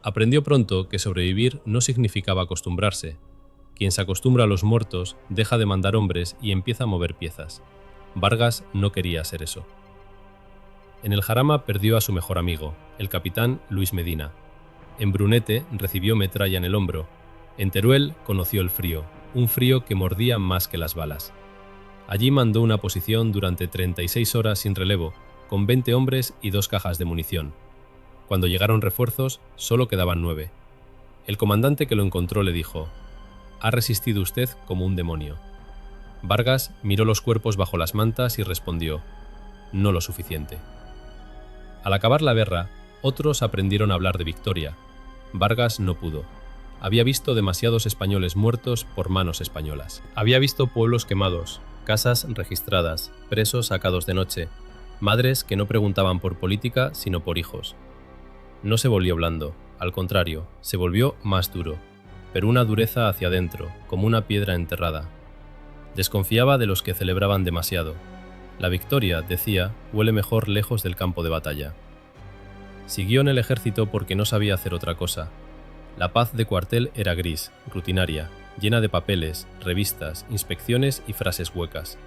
Aprendió pronto que sobrevivir no significaba acostumbrarse. Quien se acostumbra a los muertos deja de mandar hombres y empieza a mover piezas. Vargas no quería ser eso. En el Jarama perdió a su mejor amigo, el capitán Luis Medina. En Brunete recibió metralla en el hombro. En Teruel conoció el frío, un frío que mordía más que las balas. Allí mandó una posición durante 36 horas sin relevo, con 20 hombres y 2 cajas de munición. Cuando llegaron refuerzos, solo quedaban 9. El comandante que lo encontró le dijo: «Ha resistido usted como un demonio». Vargas miró los cuerpos bajo las mantas y respondió: «No lo suficiente». Al acabar la guerra, otros aprendieron a hablar de victoria. Vargas no pudo. Había visto demasiados españoles muertos por manos españolas. Había visto pueblos quemados, casas registradas, presos sacados de noche, madres que no preguntaban por política sino por hijos. No se volvió blando, al contrario, se volvió más duro, pero una dureza hacia adentro, como una piedra enterrada. Desconfiaba de los que celebraban demasiado. La victoria, decía, huele mejor lejos del campo de batalla. Siguió en el ejército porque no sabía hacer otra cosa. La paz de cuartel era gris, rutinaria, llena de papeles, revistas, inspecciones y frases huecas.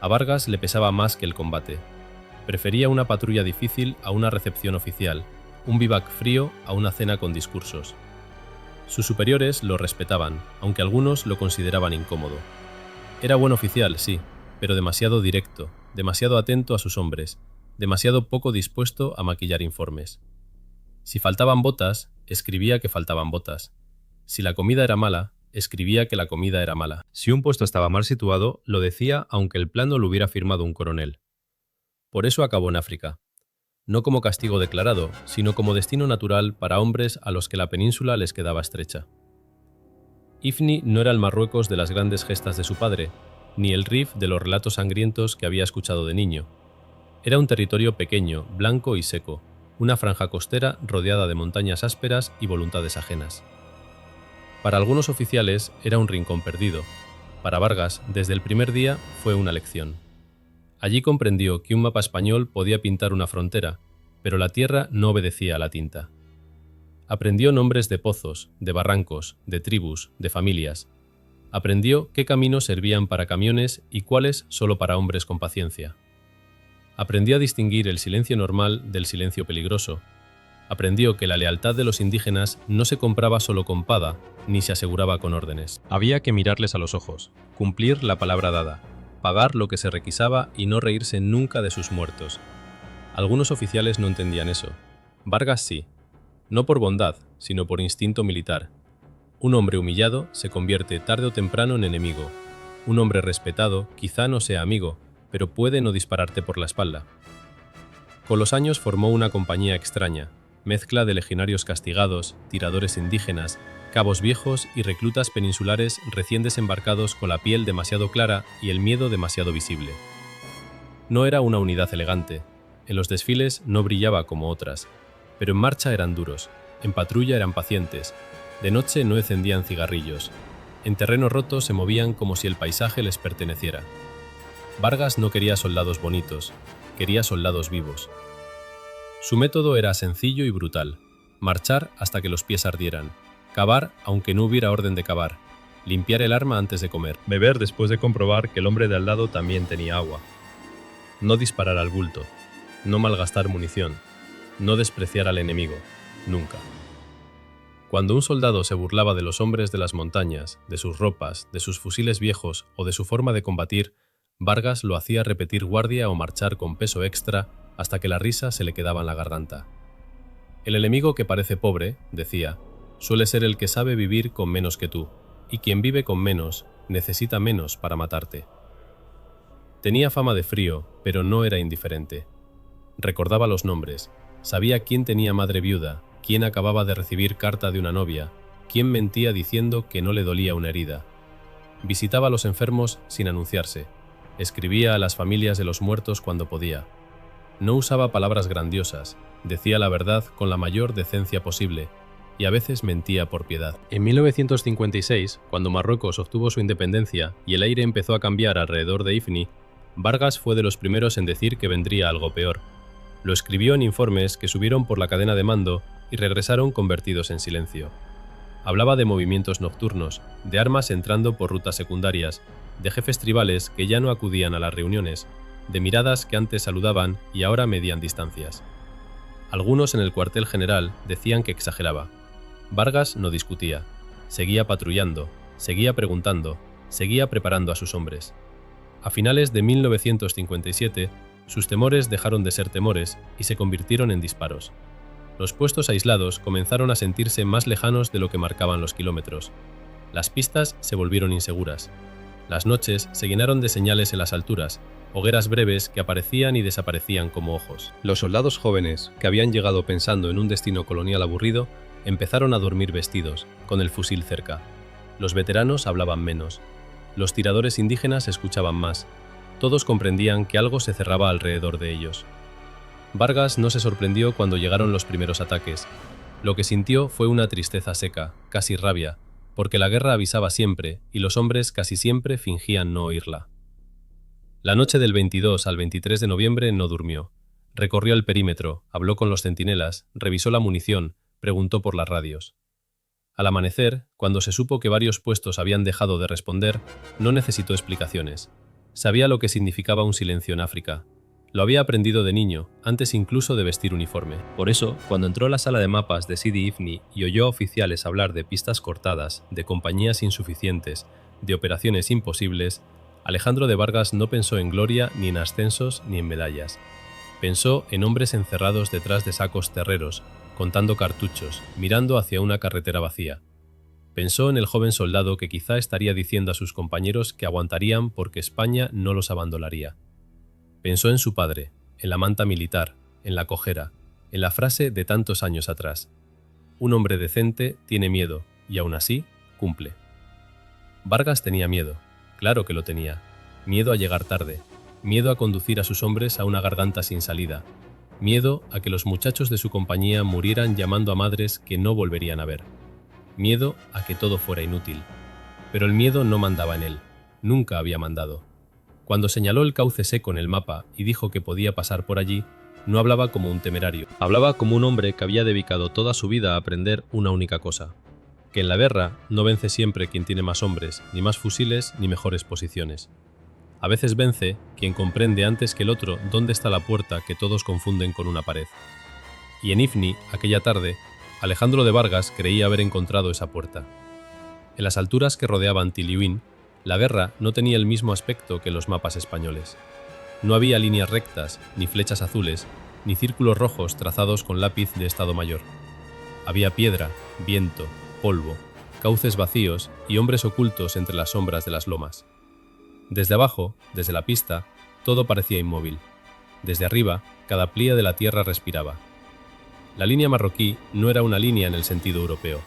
A Vargas le pesaba más que el combate. Prefería una patrulla difícil a una recepción oficial, un vivac frío a una cena con discursos. Sus superiores lo respetaban, aunque algunos lo consideraban incómodo. Era buen oficial, sí, pero demasiado directo, demasiado atento a sus hombres, demasiado poco dispuesto a maquillar informes. Si faltaban botas, escribía que faltaban botas. Si la comida era mala, escribía que la comida era mala. Si un puesto estaba mal situado, lo decía aunque el plan no lo hubiera firmado un coronel. Por eso acabó en África. No como castigo declarado, sino como destino natural para hombres a los que la península les quedaba estrecha. Ifni no era el Marruecos de las grandes gestas de su padre, ni el Rif de los relatos sangrientos que había escuchado de niño. Era un territorio pequeño, blanco y seco, una franja costera rodeada de montañas ásperas y voluntades ajenas. Para algunos oficiales era un rincón perdido. Para Vargas, desde el primer día, fue una lección. Allí comprendió que un mapa español podía pintar una frontera, pero la tierra no obedecía a la tinta. Aprendió nombres de pozos, de barrancos, de tribus, de familias. Aprendió qué caminos servían para camiones y cuáles solo para hombres con paciencia. Aprendió a distinguir el silencio normal del silencio peligroso. Aprendió que la lealtad de los indígenas no se compraba solo con pada, ni se aseguraba con órdenes. Había que mirarles a los ojos, cumplir la palabra dada, pagar lo que se requisaba y no reírse nunca de sus muertos. Algunos oficiales no entendían eso. Vargas sí. No por bondad, sino por instinto militar. Un hombre humillado se convierte tarde o temprano en enemigo. Un hombre respetado quizá no sea amigo, pero puede no dispararte por la espalda. Con los años formó una compañía extraña, mezcla de legionarios castigados, tiradores indígenas, cabos viejos y reclutas peninsulares recién desembarcados con la piel demasiado clara y el miedo demasiado visible. No era una unidad elegante. En los desfiles no brillaba como otras, pero en marcha eran duros, en patrulla eran pacientes, de noche no encendían cigarrillos, en terreno roto se movían como si el paisaje les perteneciera. Vargas no quería soldados bonitos, quería soldados vivos. Su método era sencillo y brutal: marchar hasta que los pies ardieran, cavar aunque no hubiera orden de cavar, limpiar el arma antes de comer, beber después de comprobar que el hombre de al lado también tenía agua. No disparar al bulto, no malgastar munición, no despreciar al enemigo, nunca. Cuando un soldado se burlaba de los hombres de las montañas, de sus ropas, de sus fusiles viejos o de su forma de combatir, Vargas lo hacía repetir guardia o marchar con peso extra hasta que la risa se le quedaba en la garganta. El enemigo que parece pobre, decía, suele ser el que sabe vivir con menos que tú, y quien vive con menos necesita menos para matarte. Tenía fama de frío, pero no era indiferente. Recordaba los nombres, sabía quién tenía madre viuda, quién acababa de recibir carta de una novia, quién mentía diciendo que no le dolía una herida. Visitaba a los enfermos sin anunciarse, escribía a las familias de los muertos cuando podía. No usaba palabras grandiosas, decía la verdad con la mayor decencia posible, y a veces mentía por piedad. En 1956, cuando Marruecos obtuvo su independencia y el aire empezó a cambiar alrededor de Ifni, Vargas fue de los primeros en decir que vendría algo peor. Lo escribió en informes que subieron por la cadena de mando y regresaron convertidos en silencio. Hablaba de movimientos nocturnos, de armas entrando por rutas secundarias, de jefes tribales que ya no acudían a las reuniones, de miradas que antes saludaban y ahora medían distancias. Algunos en el cuartel general decían que exageraba. Vargas no discutía, seguía patrullando, seguía preguntando, seguía preparando a sus hombres. A finales de 1957, sus temores dejaron de ser temores y se convirtieron en disparos. Los puestos aislados comenzaron a sentirse más lejanos de lo que marcaban los kilómetros. Las pistas se volvieron inseguras. Las noches se llenaron de señales en las alturas, hogueras breves que aparecían y desaparecían como ojos. Los soldados jóvenes, que habían llegado pensando en un destino colonial aburrido, empezaron a dormir vestidos, con el fusil cerca. Los veteranos hablaban menos. Los tiradores indígenas escuchaban más. Todos comprendían que algo se cerraba alrededor de ellos. Vargas no se sorprendió cuando llegaron los primeros ataques. Lo que sintió fue una tristeza seca, casi rabia, porque la guerra avisaba siempre y los hombres casi siempre fingían no oírla. La noche del 22 al 23 de noviembre no durmió. Recorrió el perímetro, habló con los centinelas, revisó la munición, preguntó por las radios. Al amanecer, cuando se supo que varios puestos habían dejado de responder, no necesitó explicaciones. Sabía lo que significaba un silencio en África. Lo había aprendido de niño, antes incluso de vestir uniforme. Por eso, cuando entró a la sala de mapas de Sidi Ifni y oyó a oficiales hablar de pistas cortadas, de compañías insuficientes, de operaciones imposibles, Alejandro de Vargas no pensó en gloria, ni en ascensos, ni en medallas. Pensó en hombres encerrados detrás de sacos terreros, contando cartuchos, mirando hacia una carretera vacía. Pensó en el joven soldado que quizá estaría diciendo a sus compañeros que aguantarían porque España no los abandonaría. Pensó en su padre, en la manta militar, en la cojera, en la frase de tantos años atrás. Un hombre decente tiene miedo, y aún así, cumple. Vargas tenía miedo, claro que lo tenía. Miedo a llegar tarde, miedo a conducir a sus hombres a una garganta sin salida, miedo a que los muchachos de su compañía murieran llamando a madres que no volverían a ver, miedo a que todo fuera inútil. Pero el miedo no mandaba en él, nunca había mandado. Cuando señaló el cauce seco en el mapa y dijo que podía pasar por allí, no hablaba como un temerario. Hablaba como un hombre que había dedicado toda su vida a aprender una única cosa: que en la guerra no vence siempre quien tiene más hombres, ni más fusiles, ni mejores posiciones. A veces vence quien comprende antes que el otro dónde está la puerta que todos confunden con una pared. Y en Ifni, aquella tarde, Alejandro de Vargas creía haber encontrado esa puerta. En las alturas que rodeaban Tiliuín, la guerra no tenía el mismo aspecto que en los mapas españoles. No había líneas rectas, ni flechas azules, ni círculos rojos trazados con lápiz de Estado Mayor. Había piedra, viento, polvo, cauces vacíos y hombres ocultos entre las sombras de las lomas. Desde abajo, desde la pista, todo parecía inmóvil. Desde arriba, cada pliegue de la tierra respiraba. La línea marroquí no era una línea en el sentido europeo.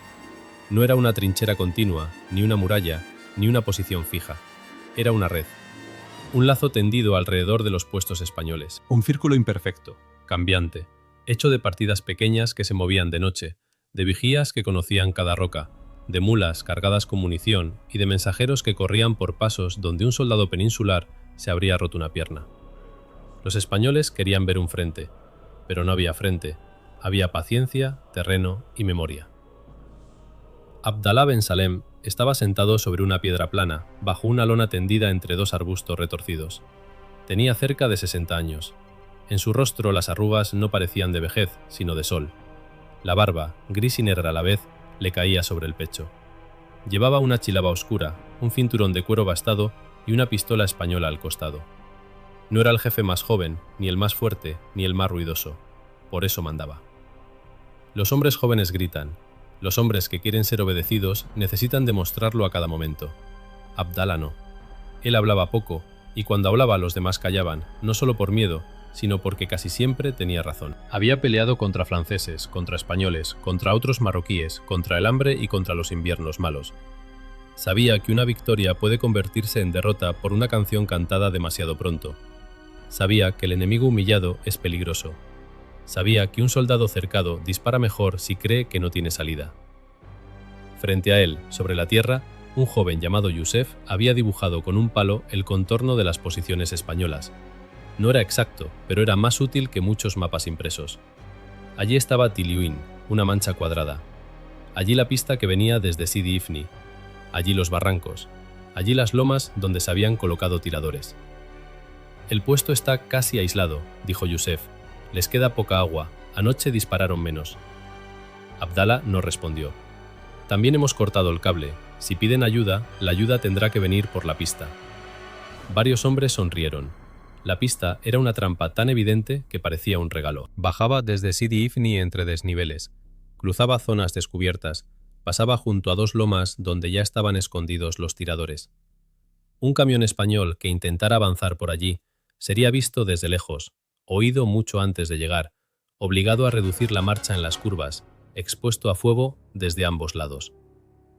No era una trinchera continua, ni una muralla, ni una posición fija. Era una red. Un lazo tendido alrededor de los puestos españoles. Un círculo imperfecto, cambiante, hecho de partidas pequeñas que se movían de noche, de vigías que conocían cada roca, de mulas cargadas con munición y de mensajeros que corrían por pasos donde un soldado peninsular se habría roto una pierna. Los españoles querían ver un frente, pero no había frente. Había paciencia, terreno y memoria. Abdalá Ben Salem estaba sentado sobre una piedra plana, bajo una lona tendida entre dos arbustos retorcidos. Tenía cerca de 60 años. En su rostro las arrugas no parecían de vejez, sino de sol. La barba, gris y negra a la vez, le caía sobre el pecho. Llevaba una chilaba oscura, un cinturón de cuero bastado y una pistola española al costado. No era el jefe más joven, ni el más fuerte, ni el más ruidoso. Por eso mandaba. Los hombres jóvenes gritan. Los hombres que quieren ser obedecidos necesitan demostrarlo a cada momento. Abdala no. Él hablaba poco, y cuando hablaba los demás callaban, no solo por miedo, sino porque casi siempre tenía razón. Había peleado contra franceses, contra españoles, contra otros marroquíes, contra el hambre y contra los inviernos malos. Sabía que una victoria puede convertirse en derrota por una canción cantada demasiado pronto. Sabía que el enemigo humillado es peligroso. Sabía que un soldado cercado dispara mejor si cree que no tiene salida. Frente a él, sobre la tierra, un joven llamado Yusef había dibujado con un palo el contorno de las posiciones españolas. No era exacto, pero era más útil que muchos mapas impresos. Allí estaba Tiliuin, una mancha cuadrada. Allí la pista que venía desde Sidi Ifni. Allí los barrancos. Allí las lomas donde se habían colocado tiradores. El puesto está casi aislado, dijo Yusef. Les queda poca agua. Anoche dispararon menos. Abdala no respondió. También hemos cortado el cable. Si piden ayuda, la ayuda tendrá que venir por la pista. Varios hombres sonrieron. La pista era una trampa tan evidente que parecía un regalo. Bajaba desde Sidi Ifni entre desniveles, cruzaba zonas descubiertas, pasaba junto a dos lomas donde ya estaban escondidos los tiradores. Un camión español que intentara avanzar por allí sería visto desde lejos, oído mucho antes de llegar, obligado a reducir la marcha en las curvas, expuesto a fuego desde ambos lados.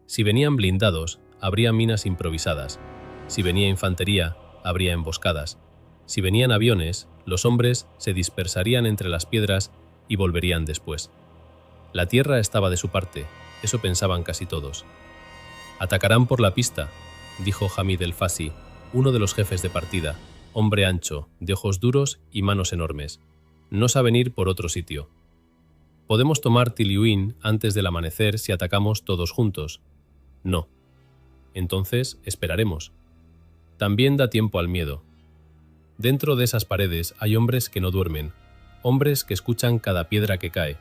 Si venían blindados, habría minas improvisadas. Si venía infantería, habría emboscadas. Si venían aviones, los hombres se dispersarían entre las piedras y volverían después. La tierra estaba de su parte, eso pensaban casi todos. «Atacarán por la pista», dijo Hamid el Fasi, uno de los jefes de partida, hombre ancho, de ojos duros y manos enormes. «No saben ir por otro sitio. Podemos tomar Tiliuin antes del amanecer si atacamos todos juntos». «No». «Entonces esperaremos». También da tiempo al miedo. Dentro de esas paredes hay hombres que no duermen, hombres que escuchan cada piedra que cae,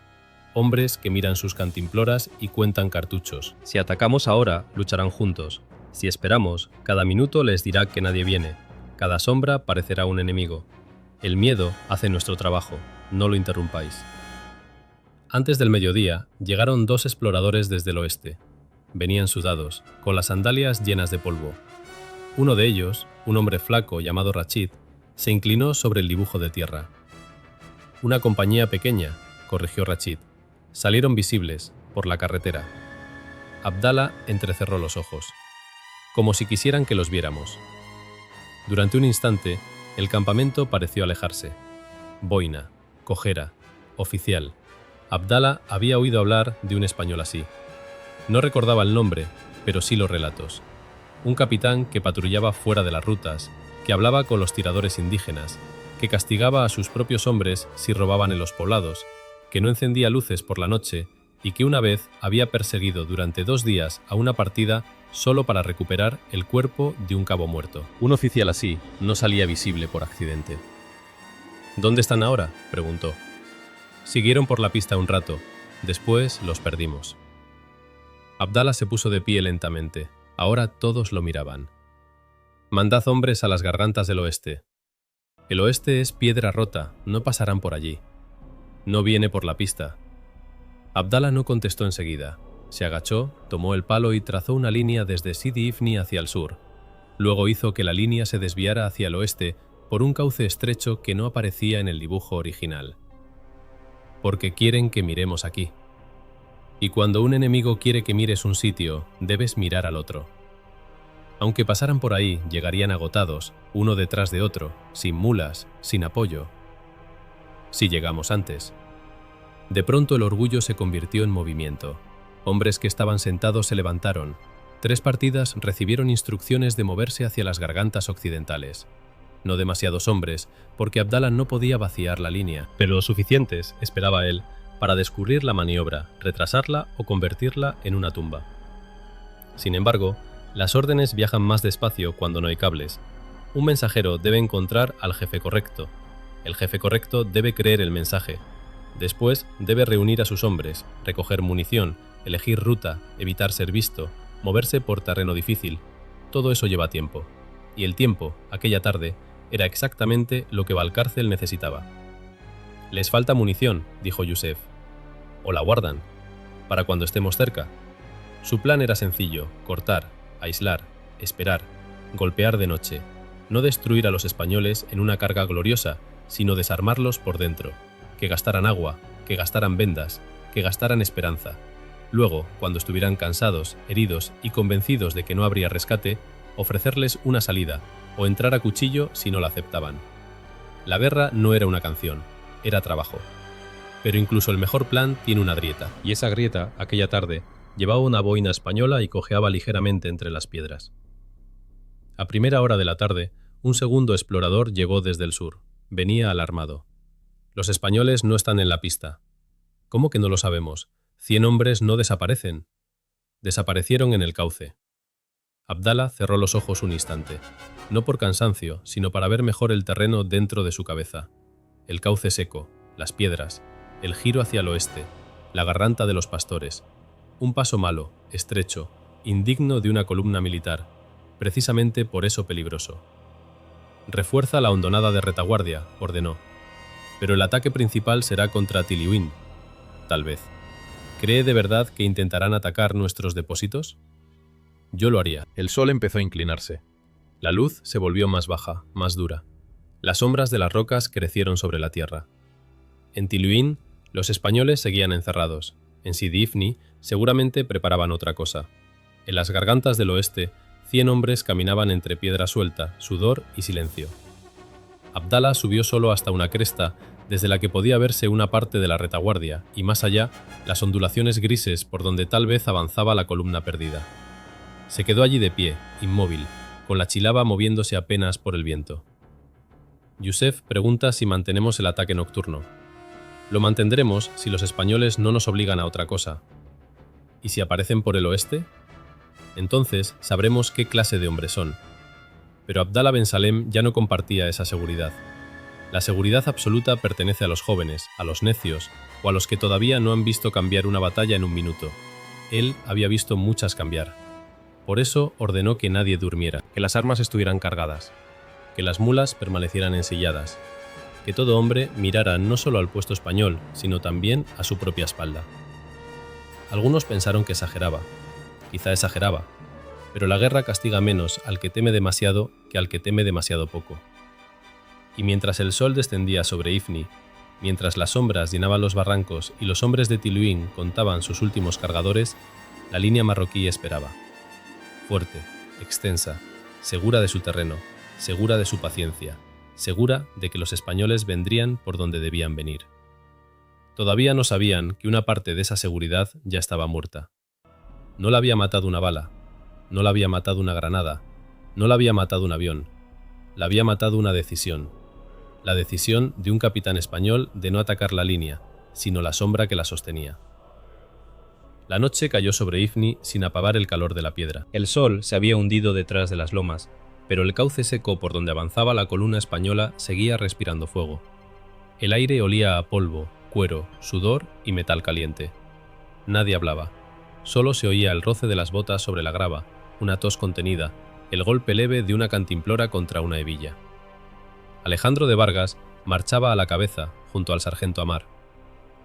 hombres que miran sus cantimploras y cuentan cartuchos. Si atacamos ahora, lucharán juntos. Si esperamos, cada minuto les dirá que nadie viene. Cada sombra parecerá un enemigo. El miedo hace nuestro trabajo, no lo interrumpáis. Antes del mediodía, llegaron dos exploradores desde el oeste. Venían sudados, con las sandalias llenas de polvo. Uno de ellos, un hombre flaco llamado Rachid, se inclinó sobre el dibujo de tierra. «Una compañía pequeña», corrigió Rachid. «Salieron visibles, por la carretera». Abdala entrecerró los ojos, como si quisieran que los viéramos. Durante un instante, el campamento pareció alejarse. Boina, cojera, oficial. Abdala había oído hablar de un español así. No recordaba el nombre, pero sí los relatos. Un capitán que patrullaba fuera de las rutas, que hablaba con los tiradores indígenas, que castigaba a sus propios hombres si robaban en los poblados, que no encendía luces por la noche y que una vez había perseguido durante 2 días a una partida solo para recuperar el cuerpo de un cabo muerto. Un oficial así no salía visible por accidente. «¿Dónde están ahora?», preguntó. «Siguieron por la pista un rato, después los perdimos». Abdala se puso de pie lentamente. Ahora todos lo miraban. «Mandad hombres a las gargantas del oeste. El oeste es piedra rota, no pasarán por allí. No viene por la pista». Abdala no contestó enseguida. Se agachó, tomó el palo y trazó una línea desde Sidi Ifni hacia el sur. Luego hizo que la línea se desviara hacia el oeste por un cauce estrecho que no aparecía en el dibujo original. «Porque quieren que miremos aquí. Y cuando un enemigo quiere que mires un sitio, debes mirar al otro». Aunque pasaran por ahí, llegarían agotados, uno detrás de otro, sin mulas, sin apoyo. Si llegamos antes. De pronto el orgullo se convirtió en movimiento. Hombres que estaban sentados se levantaron. 3 partidas recibieron instrucciones de moverse hacia las gargantas occidentales. No demasiados hombres, porque Abdala no podía vaciar la línea, pero lo suficientes, esperaba él, para descubrir la maniobra, retrasarla o convertirla en una tumba. Sin embargo, las órdenes viajan más despacio cuando no hay cables. Un mensajero debe encontrar al jefe correcto. El jefe correcto debe creer el mensaje. Después debe reunir a sus hombres, recoger munición, elegir ruta, evitar ser visto, moverse por terreno difícil. Todo eso lleva tiempo. Y el tiempo, aquella tarde, era exactamente lo que Valcárcel necesitaba. «Les falta munición», dijo Yusef. «O la guardan, para cuando estemos cerca». Su plan era sencillo: cortar, aislar, esperar, golpear de noche, no destruir a los españoles en una carga gloriosa, sino desarmarlos por dentro, que gastaran agua, que gastaran vendas, que gastaran esperanza. Luego, cuando estuvieran cansados, heridos y convencidos de que no habría rescate, ofrecerles una salida, o entrar a cuchillo si no la aceptaban. La guerra no era una canción, era trabajo. Pero incluso el mejor plan tiene una grieta. Y esa grieta, aquella tarde, llevaba una boina española y cojeaba ligeramente entre las piedras. A primera hora de la tarde, un segundo explorador llegó desde el sur. Venía alarmado. «Los españoles no están en la pista». «¿Cómo que no lo sabemos? 100 hombres no desaparecen». «Desaparecieron en el cauce». Abdala cerró los ojos un instante, no por cansancio, sino para ver mejor el terreno dentro de su cabeza. El cauce seco, las piedras, el giro hacia el oeste, la garganta de los pastores. Un paso malo, estrecho, indigno de una columna militar, precisamente por eso peligroso. «Refuerza la hondonada de retaguardia», ordenó. «Pero el ataque principal será contra Tiliuín». «Tal vez». «¿Cree de verdad que intentarán atacar nuestros depósitos?» «Yo lo haría». El sol empezó a inclinarse. La luz se volvió más baja, más dura. Las sombras de las rocas crecieron sobre la tierra. En Tiliuín, los españoles seguían encerrados. En Sidi Ifni, seguramente preparaban otra cosa. En las gargantas del oeste, 100 hombres caminaban entre piedra suelta, sudor y silencio. Abdala subió solo hasta una cresta, desde la que podía verse una parte de la retaguardia, y más allá, las ondulaciones grises por donde tal vez avanzaba la columna perdida. Se quedó allí de pie, inmóvil, con la chilaba moviéndose apenas por el viento. Yusef pregunta si mantenemos el ataque nocturno. Lo mantendremos si los españoles no nos obligan a otra cosa. ¿Y si aparecen por el oeste? Entonces sabremos qué clase de hombres son. Pero Abdala Ben Salem ya no compartía esa seguridad. La seguridad absoluta pertenece a los jóvenes, a los necios, o a los que todavía no han visto cambiar una batalla en un minuto. Él había visto muchas cambiar. Por eso ordenó que nadie durmiera, que las armas estuvieran cargadas, que las mulas permanecieran ensilladas, que todo hombre mirara no solo al puesto español, sino también a su propia espalda. Algunos pensaron que exageraba. Quizá exageraba, pero la guerra castiga menos al que teme demasiado que al que teme demasiado poco. Y mientras el sol descendía sobre Ifni, mientras las sombras llenaban los barrancos y los hombres de Tiliuín contaban sus últimos cargadores, la línea marroquí esperaba. Fuerte, extensa, segura de su terreno, segura de su paciencia, segura de que los españoles vendrían por donde debían venir. Todavía no sabían que una parte de esa seguridad ya estaba muerta. No la había matado una bala, no la había matado una granada, no la había matado un avión, la había matado una decisión. La decisión de un capitán español de no atacar la línea, sino la sombra que la sostenía. La noche cayó sobre Ifni sin apagar el calor de la piedra. El sol se había hundido detrás de las lomas, pero el cauce seco por donde avanzaba la columna española seguía respirando fuego. El aire olía a polvo, cuero, sudor y metal caliente. Nadie hablaba. Solo se oía el roce de las botas sobre la grava, una tos contenida, el golpe leve de una cantimplora contra una hebilla. Alejandro de Vargas marchaba a la cabeza, junto al sargento Amar.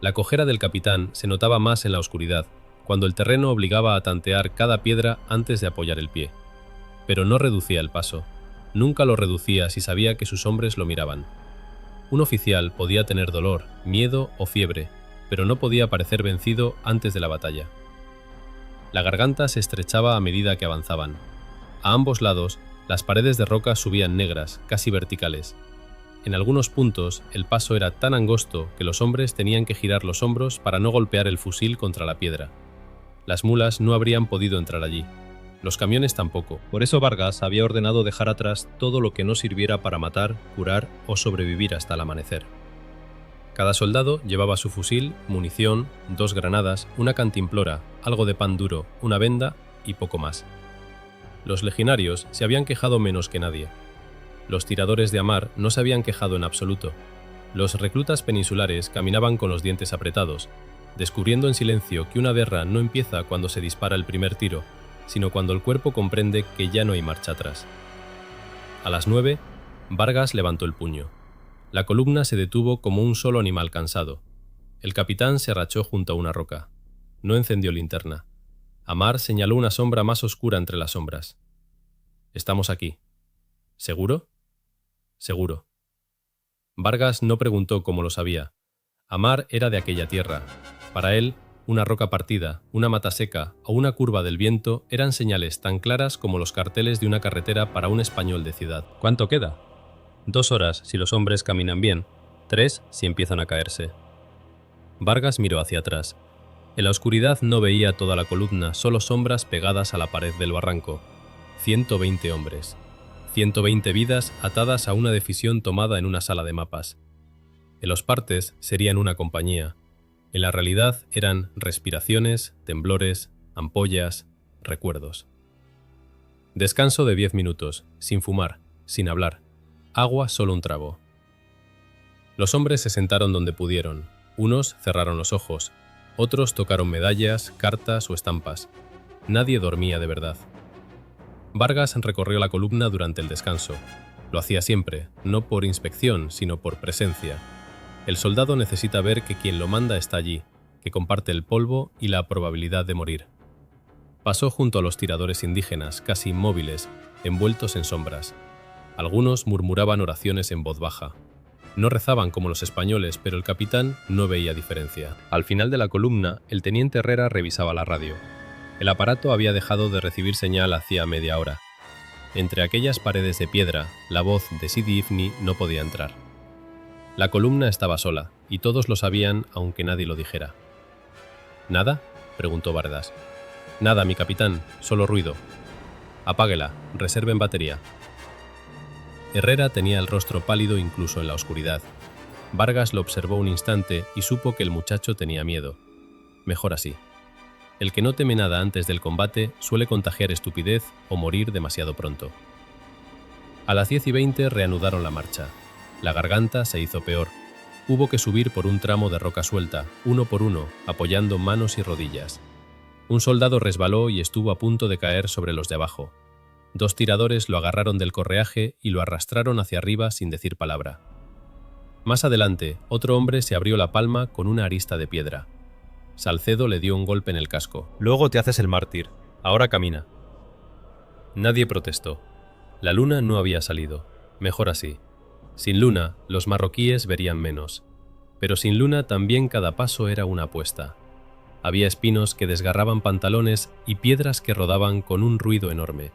La cojera del capitán se notaba más en la oscuridad, cuando el terreno obligaba a tantear cada piedra antes de apoyar el pie. Pero no reducía el paso. Nunca lo reducía si sabía que sus hombres lo miraban. Un oficial podía tener dolor, miedo o fiebre, pero no podía parecer vencido antes de la batalla. La garganta se estrechaba a medida que avanzaban. A ambos lados, las paredes de roca subían negras, casi verticales. En algunos puntos, el paso era tan angosto que los hombres tenían que girar los hombros para no golpear el fusil contra la piedra. Las mulas no habrían podido entrar allí. Los camiones tampoco. Por eso Vargas había ordenado dejar atrás todo lo que no sirviera para matar, curar o sobrevivir hasta el amanecer. Cada soldado llevaba su fusil, munición, 2 granadas, una cantimplora, algo de pan duro, una venda y poco más. Los legionarios se habían quejado menos que nadie. Los tiradores de Amar no se habían quejado en absoluto. Los reclutas peninsulares caminaban con los dientes apretados. descubriendo en silencio que una guerra no empieza cuando se dispara el primer tiro, sino cuando el cuerpo comprende que ya no hay marcha atrás. A las 9, Vargas levantó el puño. La columna se detuvo como un solo animal cansado. El capitán se agachó junto a una roca. No encendió linterna. Amar señaló una sombra más oscura entre las sombras. «Estamos aquí». «¿Seguro?» «Seguro». Vargas no preguntó cómo lo sabía. Amar era de aquella tierra. Para él, una roca partida, una mata seca o una curva del viento eran señales tan claras como los carteles de una carretera para un español de ciudad. ¿Cuánto queda? 2 horas si los hombres caminan bien, 3 si empiezan a caerse. Vargas miró hacia atrás. En la oscuridad no veía toda la columna, solo sombras pegadas a la pared del barranco. 120 hombres. 120 vidas atadas a una decisión tomada en una sala de mapas. En los partes serían una compañía. En la realidad eran respiraciones, temblores, ampollas, recuerdos. Descanso de 10 minutos, sin fumar, sin hablar. Agua solo un trago. Los hombres se sentaron donde pudieron. Unos cerraron los ojos. Otros tocaron medallas, cartas o estampas. Nadie dormía de verdad. Vargas recorrió la columna durante el descanso. Lo hacía siempre, no por inspección, sino por presencia. El soldado necesita ver que quien lo manda está allí, que comparte el polvo y la probabilidad de morir. Pasó junto a los tiradores indígenas, casi inmóviles, envueltos en sombras. Algunos murmuraban oraciones en voz baja. No rezaban como los españoles, pero el capitán no veía diferencia. Al final de la columna, el teniente Herrera revisaba la radio. El aparato había dejado de recibir señal hacía media hora. Entre aquellas paredes de piedra, la voz de Sidi Ifni no podía entrar. La columna estaba sola, y todos lo sabían aunque nadie lo dijera. ¿Nada?, preguntó Vargas. «Nada, mi capitán, solo ruido». «Apáguela, reserven batería». Herrera tenía el rostro pálido incluso en la oscuridad. Vargas lo observó un instante y supo que el muchacho tenía miedo. Mejor así. El que no teme nada antes del combate suele contagiar estupidez o morir demasiado pronto. A las 10:20 reanudaron la marcha. La garganta se hizo peor. Hubo que subir por un tramo de roca suelta, uno por uno, apoyando manos y rodillas. Un soldado resbaló y estuvo a punto de caer sobre los de abajo. 2 tiradores lo agarraron del correaje y lo arrastraron hacia arriba sin decir palabra. Más adelante, otro hombre se abrió la palma con una arista de piedra. Salcedo le dio un golpe en el casco. Luego te haces el mártir. Ahora camina. Nadie protestó. La luna no había salido. Mejor así. Sin luna, los marroquíes verían menos. Pero sin luna también cada paso era una apuesta. Había espinos que desgarraban pantalones y piedras que rodaban con un ruido enorme.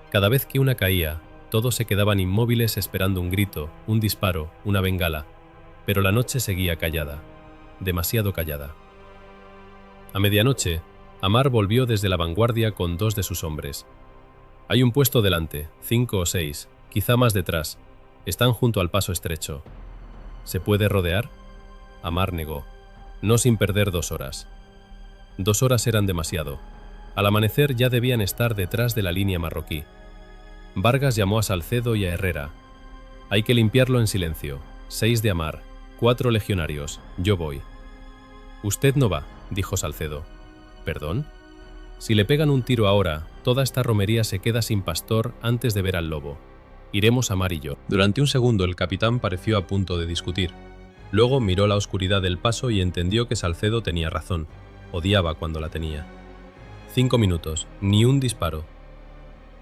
Cada vez que una caía, todos se quedaban inmóviles esperando un grito, un disparo, una bengala. Pero la noche seguía callada. Demasiado callada. A medianoche, Amar volvió desde la vanguardia con 2 de sus hombres. «Hay un puesto delante, 5 o 6, quizá más detrás. Están junto al paso estrecho. ¿Se puede rodear?» Amar negó. No sin perder 2 horas. 2 horas eran demasiado. Al amanecer ya debían estar detrás de la línea marroquí. Vargas llamó a Salcedo y a Herrera. «Hay que limpiarlo en silencio. 6 de Amar, 4 legionarios. Yo voy». «Usted no va», dijo Salcedo. «¿Perdón? Si le pegan un tiro ahora, toda esta romería se queda sin pastor antes de ver al lobo. Iremos Amar y yo». Durante un segundo el capitán pareció a punto de discutir. Luego miró la oscuridad del paso y entendió que Salcedo tenía razón. Odiaba cuando la tenía. 5 minutos, ni un disparo.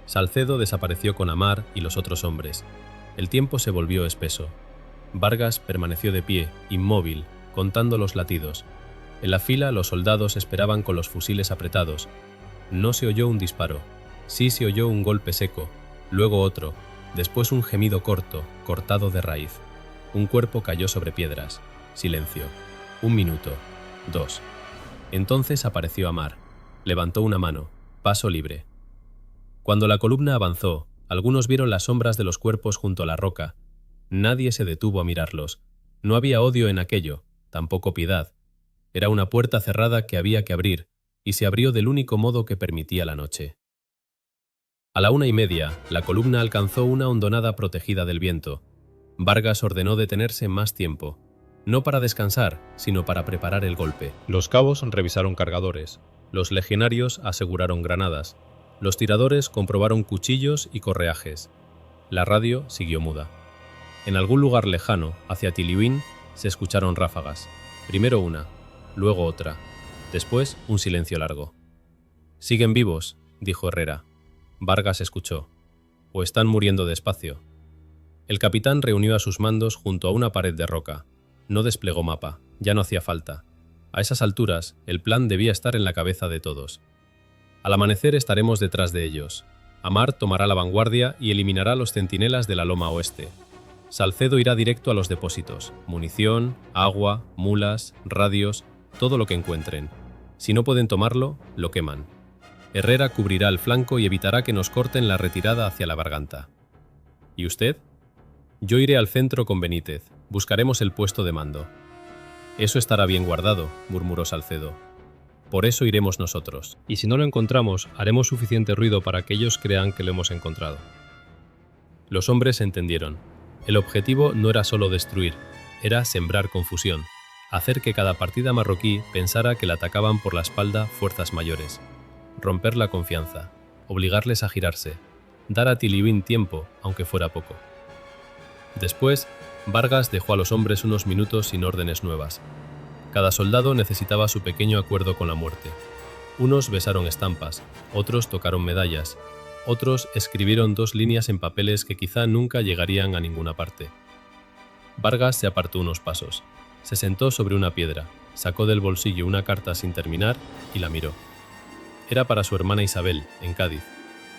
Salcedo desapareció con Amar y los otros hombres. El tiempo se volvió espeso. Vargas permaneció de pie, inmóvil, contando los latidos. En la fila los soldados esperaban con los fusiles apretados. No se oyó un disparo. Sí se oyó un golpe seco, luego otro, después un gemido corto, cortado de raíz. Un cuerpo cayó sobre piedras. Silencio. 1 minuto. 2. Entonces apareció Amar. Levantó una mano. Paso libre. Cuando la columna avanzó, algunos vieron las sombras de los cuerpos junto a la roca. Nadie se detuvo a mirarlos. No había odio en aquello, tampoco piedad. Era una puerta cerrada que había que abrir, y se abrió del único modo que permitía la noche. A la 1:30, la columna alcanzó una hondonada protegida del viento. Vargas ordenó detenerse más tiempo. no para descansar, sino para preparar el golpe. Los cabos revisaron cargadores, los legionarios aseguraron granadas, los tiradores comprobaron cuchillos y correajes. La radio siguió muda. En algún lugar lejano, hacia Tiliuín, se escucharon ráfagas. Primero una, luego otra, después un silencio largo. «Siguen vivos», dijo Herrera. Vargas escuchó. «O están muriendo despacio». El capitán reunió a sus mandos junto a una pared de roca. No desplegó mapa, ya no hacía falta. A esas alturas, el plan debía estar en la cabeza de todos. Al amanecer estaremos detrás de ellos. Amar tomará la vanguardia y eliminará a los centinelas de la loma oeste. Salcedo irá directo a los depósitos, munición, agua, mulas, radios, todo lo que encuentren. Si no pueden tomarlo, lo queman. Herrera cubrirá el flanco y evitará que nos corten la retirada hacia la garganta. ¿Y usted? Yo iré al centro con Benítez. Buscaremos el puesto de mando. Eso estará bien guardado, murmuró Salcedo. Por eso iremos nosotros. Y si no lo encontramos, haremos suficiente ruido para que ellos crean que lo hemos encontrado. Los hombres entendieron. El objetivo no era solo destruir, era sembrar confusión, hacer que cada partida marroquí pensara que la atacaban por la espalda fuerzas mayores, romper la confianza, obligarles a girarse, dar a Tiliuín tiempo, aunque fuera poco. Después, Vargas dejó a los hombres unos minutos sin órdenes nuevas. Cada soldado necesitaba su pequeño acuerdo con la muerte. Unos besaron estampas, otros tocaron medallas, otros escribieron 2 líneas en papeles que quizá nunca llegarían a ninguna parte. Vargas se apartó unos pasos, se sentó sobre una piedra, sacó del bolsillo una carta sin terminar y la miró. Era para su hermana Isabel, en Cádiz.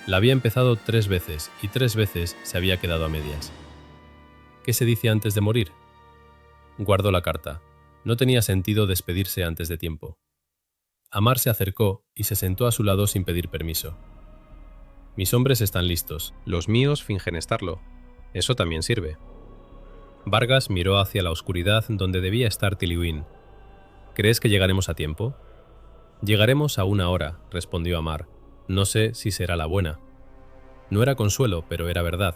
La había empezado 3 veces y 3 veces se había quedado a medias. ¿Qué se dice antes de morir? Guardó la carta. No tenía sentido despedirse antes de tiempo. Amar se acercó y se sentó a su lado sin pedir permiso. Mis hombres están listos. Los míos fingen estarlo. Eso también sirve. Vargas miró hacia la oscuridad donde debía estar Tiliuín. ¿Crees que llegaremos a tiempo? Llegaremos a 1 hora, respondió Amar. No sé si será la buena. No era consuelo, pero era verdad.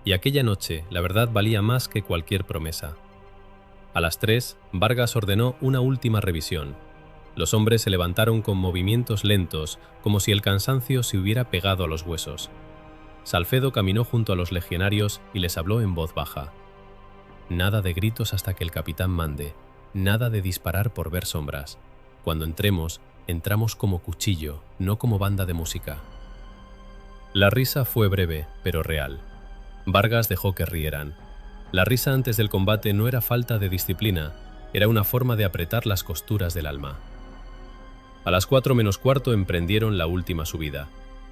Y aquella noche la verdad valía más que cualquier promesa. A las 3, Vargas ordenó una última revisión. Los hombres se levantaron con movimientos lentos, como si el cansancio se hubiera pegado a los huesos. Salcedo caminó junto a los legionarios y les habló en voz baja. Nada de gritos hasta que el capitán mande, nada de disparar por ver sombras. Cuando entremos, entramos como cuchillo, no como banda de música. La risa fue breve, pero real. Vargas dejó que rieran. La risa antes del combate no era falta de disciplina, era una forma de apretar las costuras del alma. A las 4 menos cuarto emprendieron la última subida.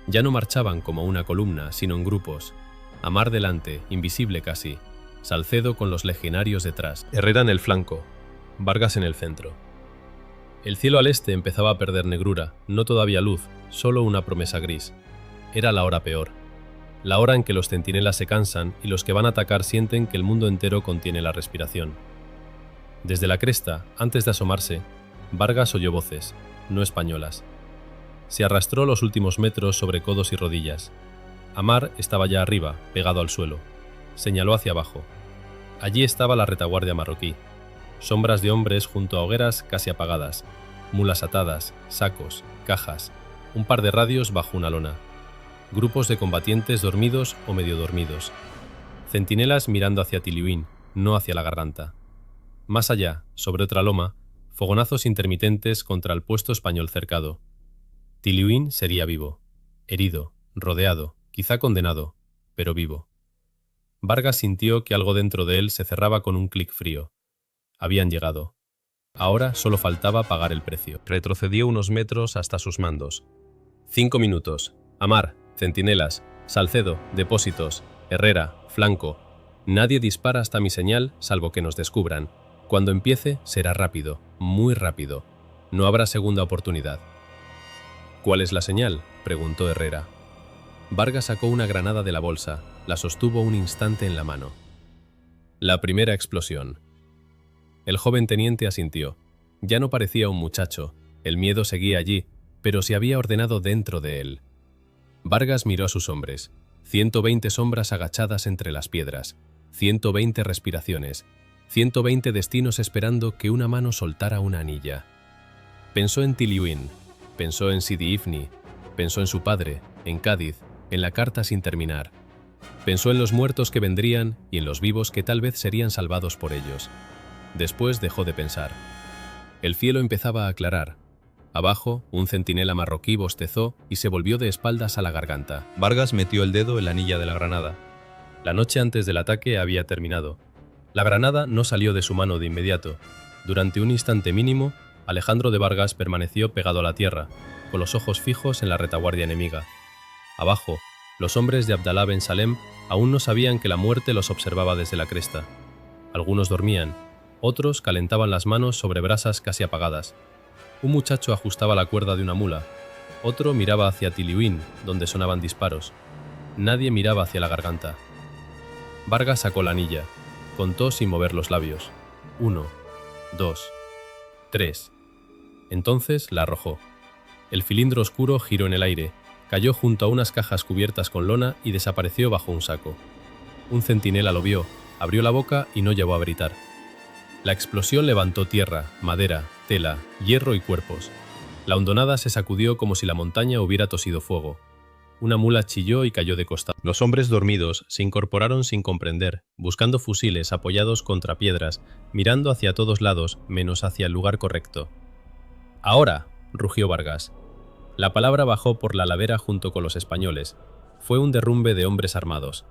Ya no marchaban como una columna, sino en grupos. Amar delante, invisible casi. Salcedo con los legionarios detrás. Herrera en el flanco. Vargas en el centro. El cielo al este empezaba a perder negrura, no todavía luz, solo una promesa gris. Era la hora peor. La hora en que los centinelas se cansan y los que van a atacar sienten que el mundo entero contiene la respiración. Desde la cresta, antes de asomarse, Vargas oyó voces, no españolas. Se arrastró los últimos metros sobre codos y rodillas. Amar estaba ya arriba, pegado al suelo. Señaló hacia abajo. Allí estaba la retaguardia marroquí. Sombras de hombres junto a hogueras casi apagadas, mulas atadas, sacos, cajas, un par de radios bajo una lona. Grupos de combatientes dormidos o medio dormidos. Centinelas mirando hacia Tiliuín, no hacia la garganta. Más allá, sobre otra loma, fogonazos intermitentes contra el puesto español cercado. Tiliuín sería vivo, herido, rodeado, quizá condenado, pero vivo. Vargas sintió que algo dentro de él se cerraba con un clic frío. Habían llegado. Ahora solo faltaba pagar el precio. Retrocedió unos metros hasta sus mandos. 5 minutos. Amar, centinelas, Salcedo, depósitos, Herrera, flanco. Nadie dispara hasta mi señal, salvo que nos descubran. Cuando empiece, será rápido, muy rápido. No habrá segunda oportunidad. ¿Cuál es la señal?, preguntó Herrera. Vargas sacó una granada de la bolsa, la sostuvo un instante en la mano. La primera explosión. El joven teniente asintió. Ya no parecía un muchacho, el miedo seguía allí, pero se había ordenado dentro de él. Vargas miró a sus hombres. 120 sombras agachadas entre las piedras, 120 respiraciones. 120 destinos esperando que una mano soltara una anilla. Pensó en Tiliuín, pensó en Sidi Ifni, pensó en su padre, en Cádiz, en la carta sin terminar. Pensó en los muertos que vendrían y en los vivos que tal vez serían salvados por ellos. Después dejó de pensar. El cielo empezaba a aclarar. Abajo, un centinela marroquí bostezó y se volvió de espaldas a la garganta. Vargas metió el dedo en la anilla de la granada. La noche antes del ataque había terminado. La granada no salió de su mano de inmediato. Durante un instante mínimo, Alejandro de Vargas permaneció pegado a la tierra, con los ojos fijos en la retaguardia enemiga. Abajo, los hombres de Abdalá ben Salem aún no sabían que la muerte los observaba desde la cresta. Algunos dormían, otros calentaban las manos sobre brasas casi apagadas. Un muchacho ajustaba la cuerda de una mula, otro miraba hacia Tiliuín, donde sonaban disparos. Nadie miraba hacia la garganta. Vargas sacó la anilla, contó sin mover los labios. 1, 2, 3. Entonces la arrojó. El cilindro oscuro giró en el aire, cayó junto a unas cajas cubiertas con lona y desapareció bajo un saco. Un centinela lo vio, abrió la boca y no llegó a gritar. La explosión levantó tierra, madera, tela, hierro y cuerpos. La hondonada se sacudió como si la montaña hubiera tosido fuego. Una mula chilló y cayó de costado. Los hombres dormidos se incorporaron sin comprender, buscando fusiles apoyados contra piedras, mirando hacia todos lados menos hacia el lugar correcto. «¡Ahora!», rugió Vargas. La palabra bajó por la ladera junto con los españoles. Fue un derrumbe de hombres armados.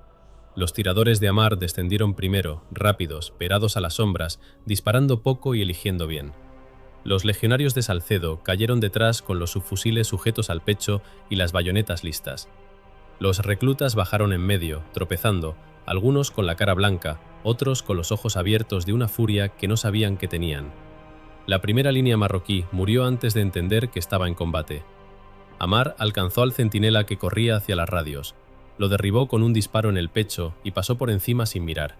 Los tiradores de Amar descendieron primero, rápidos, perados a las sombras, disparando poco y eligiendo bien. Los legionarios de Salcedo cayeron detrás con los subfusiles sujetos al pecho y las bayonetas listas. Los reclutas bajaron en medio, tropezando, algunos con la cara blanca, otros con los ojos abiertos de una furia que no sabían que tenían. La primera línea marroquí murió antes de entender que estaba en combate. Amar alcanzó al centinela que corría hacia las radios. Lo derribó con un disparo en el pecho y pasó por encima sin mirar.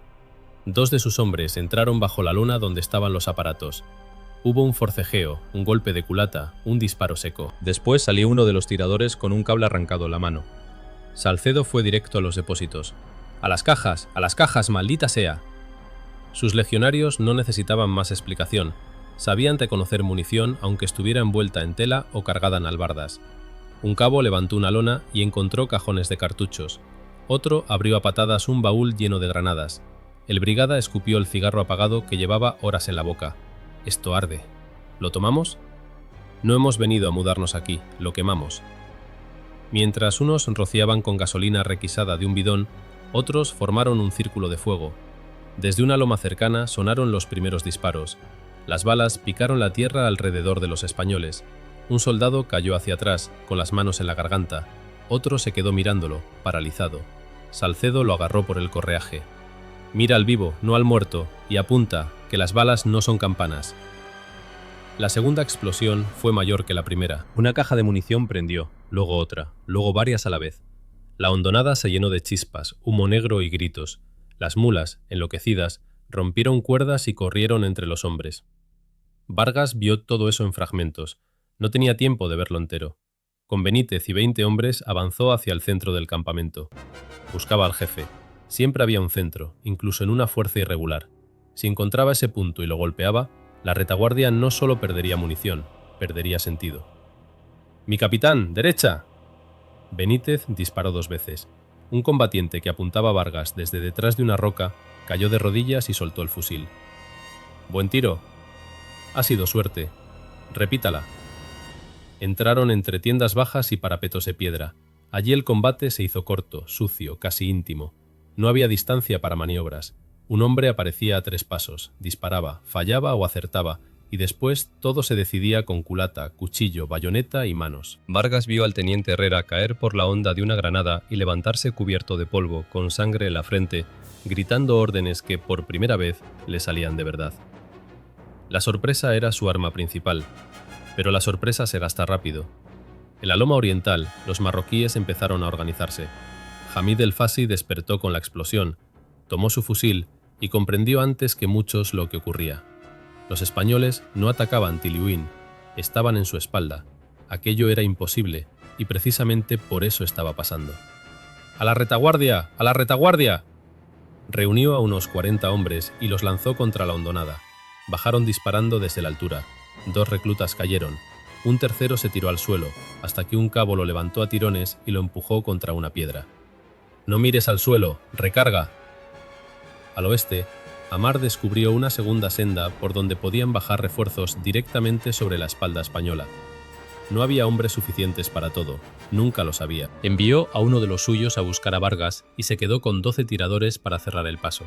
2 de sus hombres entraron bajo la lona donde estaban los aparatos. Hubo un forcejeo, un golpe de culata, un disparo seco. Después salió uno de los tiradores con un cable arrancado en la mano. Salcedo fue directo a los depósitos. ¡A las cajas! ¡A las cajas, maldita sea! Sus legionarios no necesitaban más explicación. Sabían reconocer munición aunque estuviera envuelta en tela o cargada en albardas. Un cabo levantó una lona y encontró cajones de cartuchos. Otro abrió a patadas un baúl lleno de granadas. El brigada escupió el cigarro apagado que llevaba horas en la boca. «Esto arde. ¿Lo tomamos?» «No hemos venido a mudarnos aquí, lo quemamos». Mientras unos rociaban con gasolina requisada de un bidón, otros formaron un círculo de fuego. Desde una loma cercana sonaron los primeros disparos. Las balas picaron la tierra alrededor de los españoles. Un soldado cayó hacia atrás, con las manos en la garganta. Otro se quedó mirándolo, paralizado. Salcedo lo agarró por el correaje. «Mira al vivo, no al muerto, y apunta, que las balas no son campanas». La segunda explosión fue mayor que la primera. Una caja de munición prendió, luego otra, luego varias a la vez. La hondonada se llenó de chispas, humo negro y gritos. Las mulas, enloquecidas, rompieron cuerdas y corrieron entre los hombres. Vargas vio todo eso en fragmentos. No tenía tiempo de verlo entero. Con Benítez y 20 hombres avanzó hacia el centro del campamento. Buscaba al jefe. Siempre había un centro, incluso en una fuerza irregular. Si encontraba ese punto y lo golpeaba, la retaguardia no solo perdería munición, perdería sentido. «¡Mi capitán, derecha!». Benítez disparó 2 veces. Un combatiente que apuntaba a Vargas desde detrás de una roca cayó de rodillas y soltó el fusil. «Buen tiro». «Ha sido suerte». «Repítala». Entraron entre tiendas bajas y parapetos de piedra. Allí el combate se hizo corto, sucio, casi íntimo. No había distancia para maniobras. Un hombre aparecía a 3 pasos, disparaba, fallaba o acertaba, y después todo se decidía con culata, cuchillo, bayoneta y manos. Vargas vio al teniente Herrera caer por la honda de una granada y levantarse cubierto de polvo, con sangre en la frente, gritando órdenes que, por primera vez, le salían de verdad. La sorpresa era su arma principal. Pero la sorpresa se gasta rápido. En la loma oriental, los marroquíes empezaron a organizarse. Hamid el Fassi despertó con la explosión, tomó su fusil y comprendió antes que muchos lo que ocurría. Los españoles no atacaban Tiliuín, estaban en su espalda. Aquello era imposible y precisamente por eso estaba pasando. «¡A la retaguardia! ¡A la retaguardia!». Reunió a unos 40 hombres y los lanzó contra la hondonada. Bajaron disparando desde la altura. 2 reclutas cayeron. Un tercero se tiró al suelo, hasta que un cabo lo levantó a tirones y lo empujó contra una piedra. «No mires al suelo, recarga». Al oeste, Amar descubrió una segunda senda por donde podían bajar refuerzos directamente sobre la espalda española. No había hombres suficientes para todo, nunca lo sabía. Envió a uno de los suyos a buscar a Vargas y se quedó con 12 tiradores para cerrar el paso.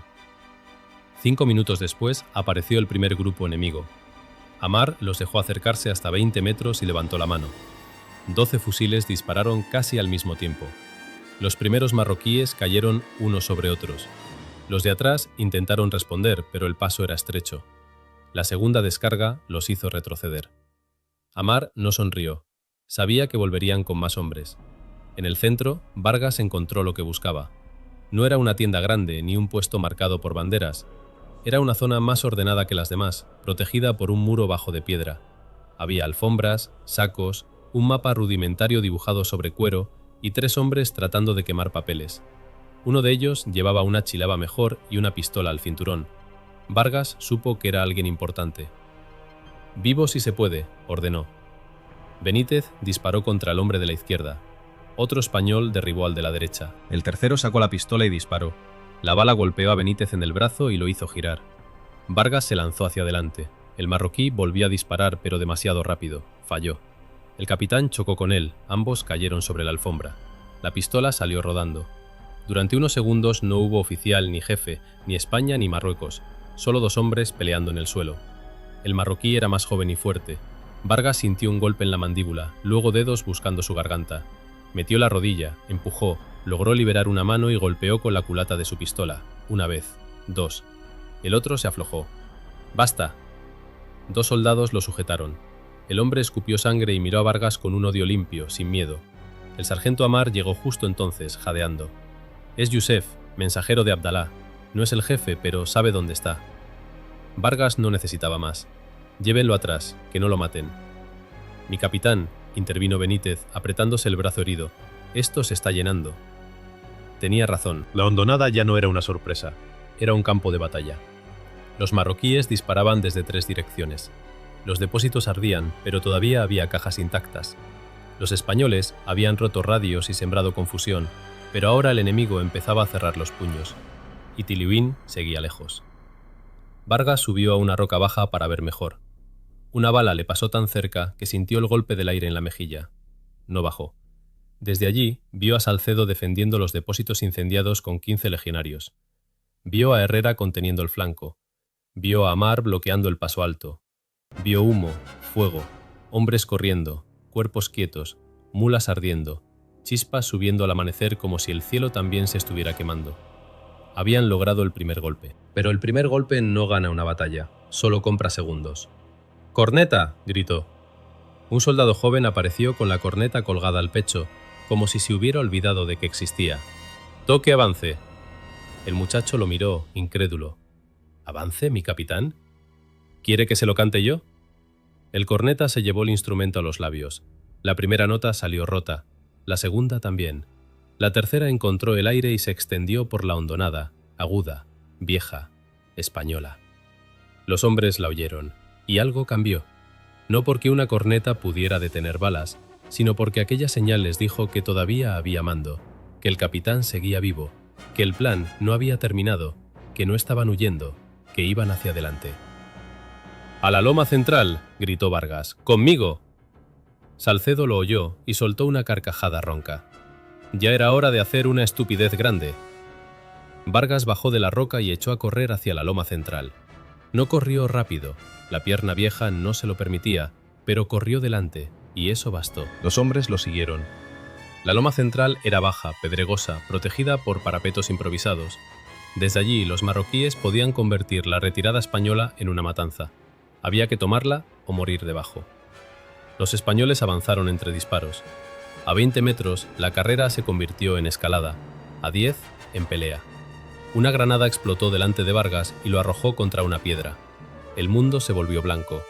5 minutos después apareció el primer grupo enemigo. Amar los dejó acercarse hasta 20 metros y levantó la mano. 12 fusiles dispararon casi al mismo tiempo. Los primeros marroquíes cayeron unos sobre otros. Los de atrás intentaron responder, pero el paso era estrecho. La segunda descarga los hizo retroceder. Amar no sonrió. Sabía que volverían con más hombres. En el centro, Vargas encontró lo que buscaba. No era una tienda grande ni un puesto marcado por banderas. Era una zona más ordenada que las demás, protegida por un muro bajo de piedra. Había alfombras, sacos, un mapa rudimentario dibujado sobre cuero y 3 hombres tratando de quemar papeles. Uno de ellos llevaba una chilaba mejor y una pistola al cinturón. Vargas supo que era alguien importante. «Vivo si se puede», ordenó. Benítez disparó contra el hombre de la izquierda. Otro español derribó al de la derecha. El tercero sacó la pistola y disparó. La bala golpeó a Benítez en el brazo y lo hizo girar. Vargas se lanzó hacia adelante. El marroquí volvió a disparar, pero demasiado rápido. Falló. El capitán chocó con él. Ambos cayeron sobre la alfombra. La pistola salió rodando. Durante unos segundos no hubo oficial ni jefe, ni España ni Marruecos. Solo 2 hombres peleando en el suelo. El marroquí era más joven y fuerte. Vargas sintió un golpe en la mandíbula, luego dedos buscando su garganta. Metió la rodilla, empujó, logró liberar una mano y golpeó con la culata de su pistola. 1 vez, 2. El otro se aflojó. «¡Basta!». 2 soldados lo sujetaron. El hombre escupió sangre y miró a Vargas con un odio limpio, sin miedo. El sargento Amar llegó justo entonces, jadeando. «Es Yusef, mensajero de Abdalá. No es el jefe, pero sabe dónde está». Vargas no necesitaba más. «Llévenlo atrás, que no lo maten». «Mi capitán», intervino Benítez, apretándose el brazo herido, «esto se está llenando». Tenía razón. La hondonada ya no era una sorpresa. Era un campo de batalla. Los marroquíes disparaban desde 3 direcciones. Los depósitos ardían, pero todavía había cajas intactas. Los españoles habían roto radios y sembrado confusión, pero ahora el enemigo empezaba a cerrar los puños. Y Tiliuín seguía lejos. Vargas subió a una roca baja para ver mejor. Una bala le pasó tan cerca que sintió el golpe del aire en la mejilla. No bajó. Desde allí vio a Salcedo defendiendo los depósitos incendiados con 15 legionarios. Vio a Herrera conteniendo el flanco. Vio a Amar bloqueando el paso alto. Vio humo, fuego, hombres corriendo, cuerpos quietos, mulas ardiendo, chispas subiendo al amanecer como si el cielo también se estuviera quemando. Habían logrado el primer golpe. Pero el primer golpe no gana una batalla, solo compra segundos. «¡Corneta!», gritó. Un soldado joven apareció con la corneta colgada al pecho, como si se hubiera olvidado de que existía. «¡Toque avance!». El muchacho lo miró, incrédulo. «¿Avance, mi capitán? ¿Quiere que se lo cante yo?». El corneta se llevó el instrumento a los labios. La primera nota salió rota, la segunda también. La tercera encontró el aire y se extendió por la hondonada, aguda, vieja, española. Los hombres la oyeron, y algo cambió. No porque una corneta pudiera detener balas, sino porque aquella señal les dijo que todavía había mando, que el capitán seguía vivo, que el plan no había terminado, que no estaban huyendo, que iban hacia adelante. «¡A la loma central!», gritó Vargas. «¡Conmigo!». Salcedo lo oyó y soltó una carcajada ronca. Ya era hora de hacer una estupidez grande. Vargas bajó de la roca y echó a correr hacia la loma central. No corrió rápido, la pierna vieja no se lo permitía, pero corrió delante, y eso bastó. Los hombres lo siguieron. La loma central era baja, pedregosa, protegida por parapetos improvisados. Desde allí los marroquíes podían convertir la retirada española en una matanza. Había que tomarla o morir debajo. Los españoles avanzaron entre disparos. A 20 metros, la carrera se convirtió en escalada, a 10, en pelea. Una granada explotó delante de Vargas y lo arrojó contra una piedra. El mundo se volvió blanco.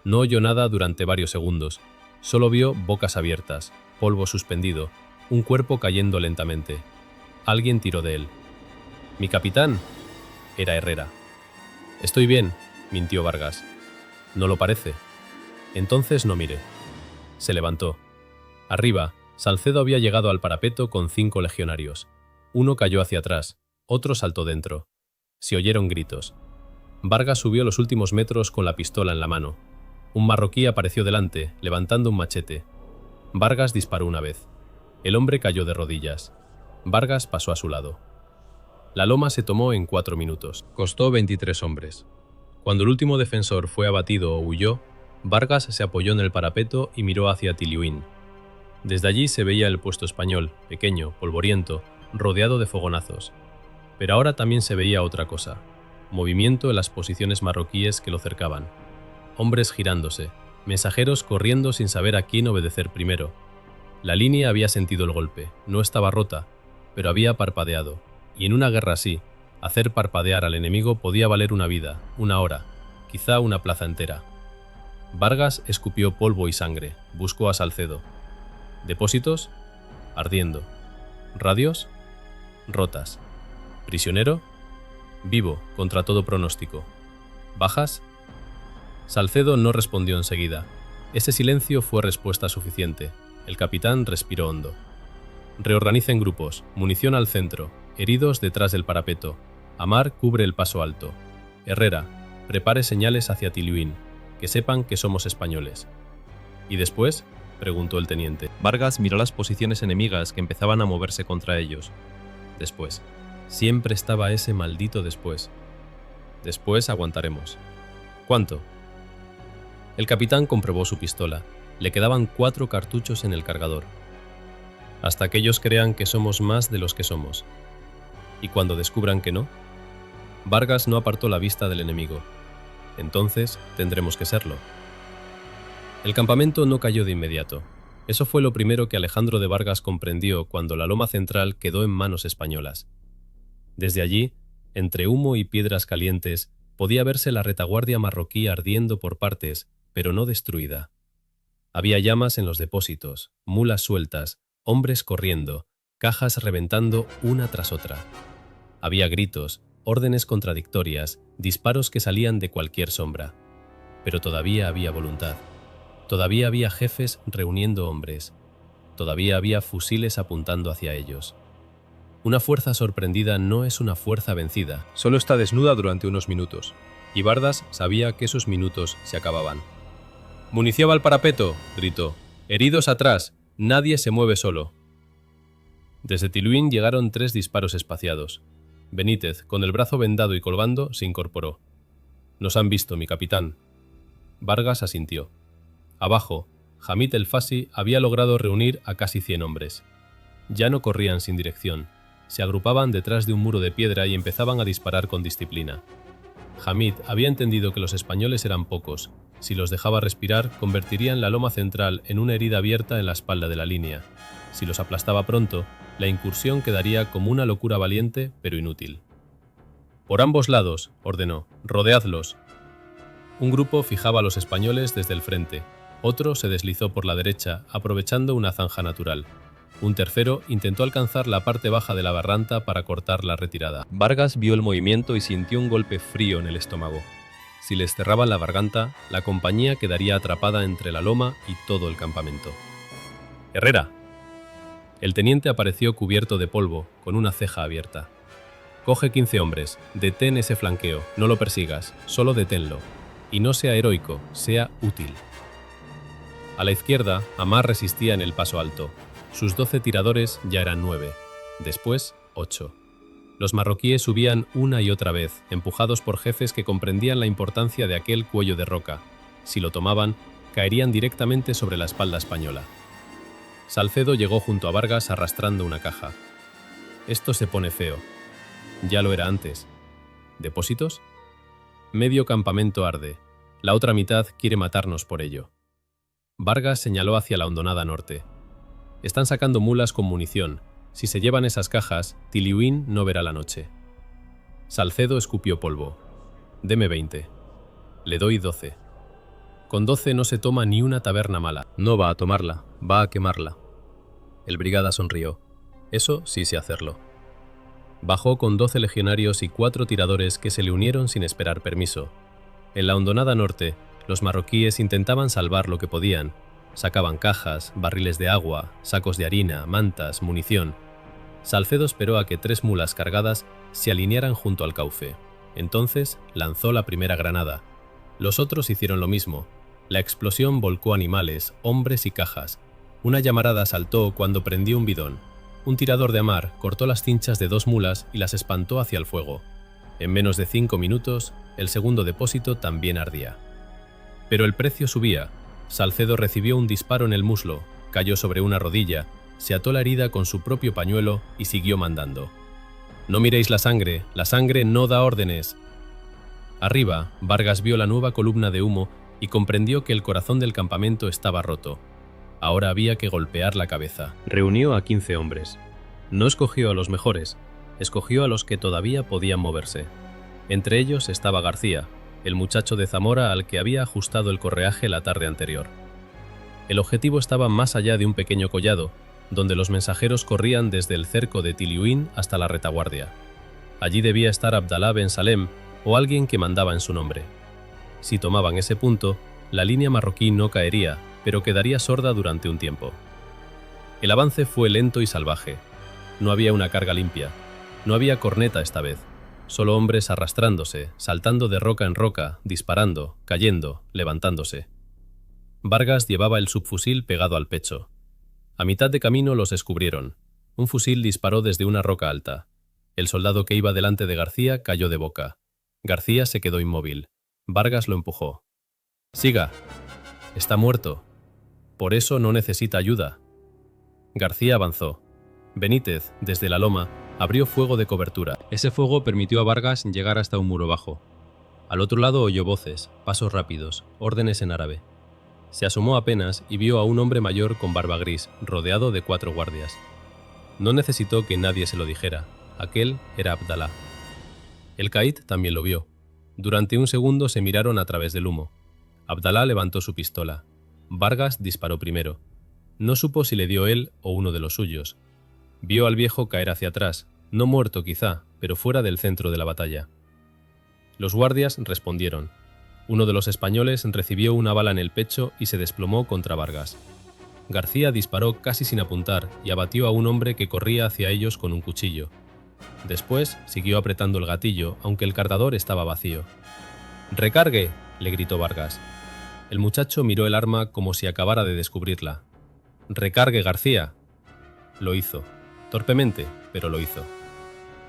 No oyó nada durante varios segundos. Solo vio bocas abiertas, polvo suspendido, un cuerpo cayendo lentamente. Alguien tiró de él. «Mi capitán». Era Herrera. «Estoy bien», mintió Vargas. «No lo parece». «Entonces no mire». Se levantó. Arriba, Salcedo había llegado al parapeto con 5 legionarios. Uno cayó hacia atrás, otro saltó dentro. Se oyeron gritos. Vargas subió los últimos metros con la pistola en la mano. Un marroquí apareció delante, levantando un machete. Vargas disparó una vez. El hombre cayó de rodillas. Vargas pasó a su lado. La loma se tomó en 4 minutos. Costó 23 hombres. Cuando el último defensor fue abatido o huyó, Vargas se apoyó en el parapeto y miró hacia Tiliuín. Desde allí se veía el puesto español, pequeño, polvoriento, rodeado de fogonazos. Pero ahora también se veía otra cosa: movimiento en las posiciones marroquíes que lo cercaban. Hombres girándose, mensajeros corriendo sin saber a quién obedecer primero. La línea había sentido el golpe, no estaba rota, pero había parpadeado, y en una guerra así, hacer parpadear al enemigo podía valer una vida, una hora, quizá una plaza entera. Vargas escupió polvo y sangre, buscó a Salcedo. ¿Depósitos? Ardiendo. ¿Radios? Rotas. ¿Prisionero? Vivo, contra todo pronóstico. ¿Bajas? Salcedo no respondió enseguida. Ese silencio fue respuesta suficiente. El capitán respiró hondo. Reorganicen grupos, munición al centro, heridos detrás del parapeto. Amar cubre el paso alto. Herrera, prepare señales hacia Tiliuín, que sepan que somos españoles. ¿Y después?, preguntó el teniente. Vargas miró las posiciones enemigas que empezaban a moverse contra ellos. Después. Siempre estaba ese maldito después. Después aguantaremos. ¿Cuánto? El capitán comprobó su pistola. Le quedaban 4 cartuchos en el cargador. Hasta que ellos crean que somos más de los que somos. ¿Y cuando descubran que no? Vargas no apartó la vista del enemigo. Entonces tendremos que serlo. El campamento no cayó de inmediato. Eso fue lo primero que Alejandro de Vargas comprendió cuando la loma central quedó en manos españolas. Desde allí, entre humo y piedras calientes, podía verse la retaguardia marroquí ardiendo por partes, pero no destruida. Había llamas en los depósitos, mulas sueltas, hombres corriendo, cajas reventando una tras otra. Había gritos, órdenes contradictorias, disparos que salían de cualquier sombra. Pero todavía había voluntad. Todavía había jefes reuniendo hombres. Todavía había fusiles apuntando hacia ellos. Una fuerza sorprendida no es una fuerza vencida, solo está desnuda durante unos minutos. Y Vargas sabía que esos minutos se acababan. «¡Munición al parapeto!», gritó. «¡Heridos atrás! Nadie se mueve solo». Desde Tiliuín llegaron 3 disparos espaciados. Benítez, con el brazo vendado y colgando, se incorporó. «Nos han visto, mi capitán». Vargas asintió. Abajo, Hamid el Fassi había logrado reunir a casi 100 hombres. Ya no corrían sin dirección. Se agrupaban detrás de un muro de piedra y empezaban a disparar con disciplina. Hamid había entendido que los españoles eran pocos. Si los dejaba respirar, convertirían la loma central en una herida abierta en la espalda de la línea. Si los aplastaba pronto, la incursión quedaría como una locura valiente, pero inútil. «Por ambos lados», ordenó, «rodeadlos». Un grupo fijaba a los españoles desde el frente. Otro se deslizó por la derecha, aprovechando una zanja natural. Un tercero intentó alcanzar la parte baja de la barranta para cortar la retirada. Vargas vio el movimiento y sintió un golpe frío en el estómago. Si les cerraban la garganta, la compañía quedaría atrapada entre la loma y todo el campamento. «¡Herrera!». El teniente apareció cubierto de polvo, con una ceja abierta. «Coge 15 hombres, detén ese flanqueo, no lo persigas, solo deténlo. Y no sea heroico, sea útil». A la izquierda, Amar resistía en el paso alto. Sus 12 tiradores ya eran 9, después 8. Los marroquíes subían una y otra vez, empujados por jefes que comprendían la importancia de aquel cuello de roca. Si lo tomaban, caerían directamente sobre la espalda española. Salcedo llegó junto a Vargas arrastrando una caja. «Esto se pone feo». Ya lo era antes. ¿Depósitos? Medio campamento arde. La otra mitad quiere matarnos por ello. Vargas señaló hacia la hondonada norte. «Están sacando mulas con munición. Si se llevan esas cajas, Tiliuín no verá la noche». Salcedo escupió polvo. «Deme 20. Le doy 12. Con 12 no se toma ni una taberna mala. No va a tomarla, va a quemarla». El brigada sonrió. «Eso sí sé hacerlo». Bajó con 12 legionarios y 4 tiradores que se le unieron sin esperar permiso. En la hondonada norte, los marroquíes intentaban salvar lo que podían. Sacaban cajas, barriles de agua, sacos de harina, mantas, munición. Salcedo esperó a que 3 mulas cargadas se alinearan junto al cauce. Entonces lanzó la primera granada. Los otros hicieron lo mismo. La explosión volcó animales, hombres y cajas. Una llamarada saltó cuando prendió un bidón. Un tirador de Amar cortó las cinchas de 2 mulas y las espantó hacia el fuego. En menos de 5 minutos, el segundo depósito también ardía. Pero el precio subía. Salcedo recibió un disparo en el muslo, cayó sobre una rodilla, se ató la herida con su propio pañuelo y siguió mandando. «No miréis la sangre no da órdenes». Arriba, Vargas vio la nueva columna de humo y comprendió que el corazón del campamento estaba roto. Ahora había que golpear la cabeza. Reunió a 15 hombres. No escogió a los mejores, escogió a los que todavía podían moverse. Entre ellos estaba García, el muchacho de Zamora al que había ajustado el correaje la tarde anterior. El objetivo estaba más allá de un pequeño collado, donde los mensajeros corrían desde el cerco de Tiliuín hasta la retaguardia. Allí debía estar Abdalá Ben Salem o alguien que mandaba en su nombre. Si tomaban ese punto, la línea marroquí no caería, pero quedaría sorda durante un tiempo. El avance fue lento y salvaje. No había una carga limpia. No había corneta esta vez. Solo hombres arrastrándose, saltando de roca en roca, disparando, cayendo, levantándose. Vargas llevaba el subfusil pegado al pecho. A mitad de camino los descubrieron. Un fusil disparó desde una roca alta. El soldado que iba delante de García cayó de boca. García se quedó inmóvil. Vargas lo empujó. «Siga. Está muerto. Por eso no necesita ayuda». García avanzó. Benítez, desde la loma, abrió fuego de cobertura. Ese fuego permitió a Vargas llegar hasta un muro bajo. Al otro lado oyó voces, pasos rápidos, órdenes en árabe. Se asomó apenas y vio a un hombre mayor con barba gris, rodeado de 4 guardias. No necesitó que nadie se lo dijera. Aquel era Abdalá. El caid también lo vio. Durante un segundo se miraron a través del humo. Abdalá levantó su pistola. Vargas disparó primero. No supo si le dio él o uno de los suyos. Vio al viejo caer hacia atrás, no muerto quizá, pero fuera del centro de la batalla. Los guardias respondieron. Uno de los españoles recibió una bala en el pecho y se desplomó contra Vargas. García disparó casi sin apuntar y abatió a un hombre que corría hacia ellos con un cuchillo. Después siguió apretando el gatillo, aunque el cargador estaba vacío. «¡Recargue!», le gritó Vargas. El muchacho miró el arma como si acabara de descubrirla. «¡Recargue, García!». Lo hizo. Torpemente, pero lo hizo.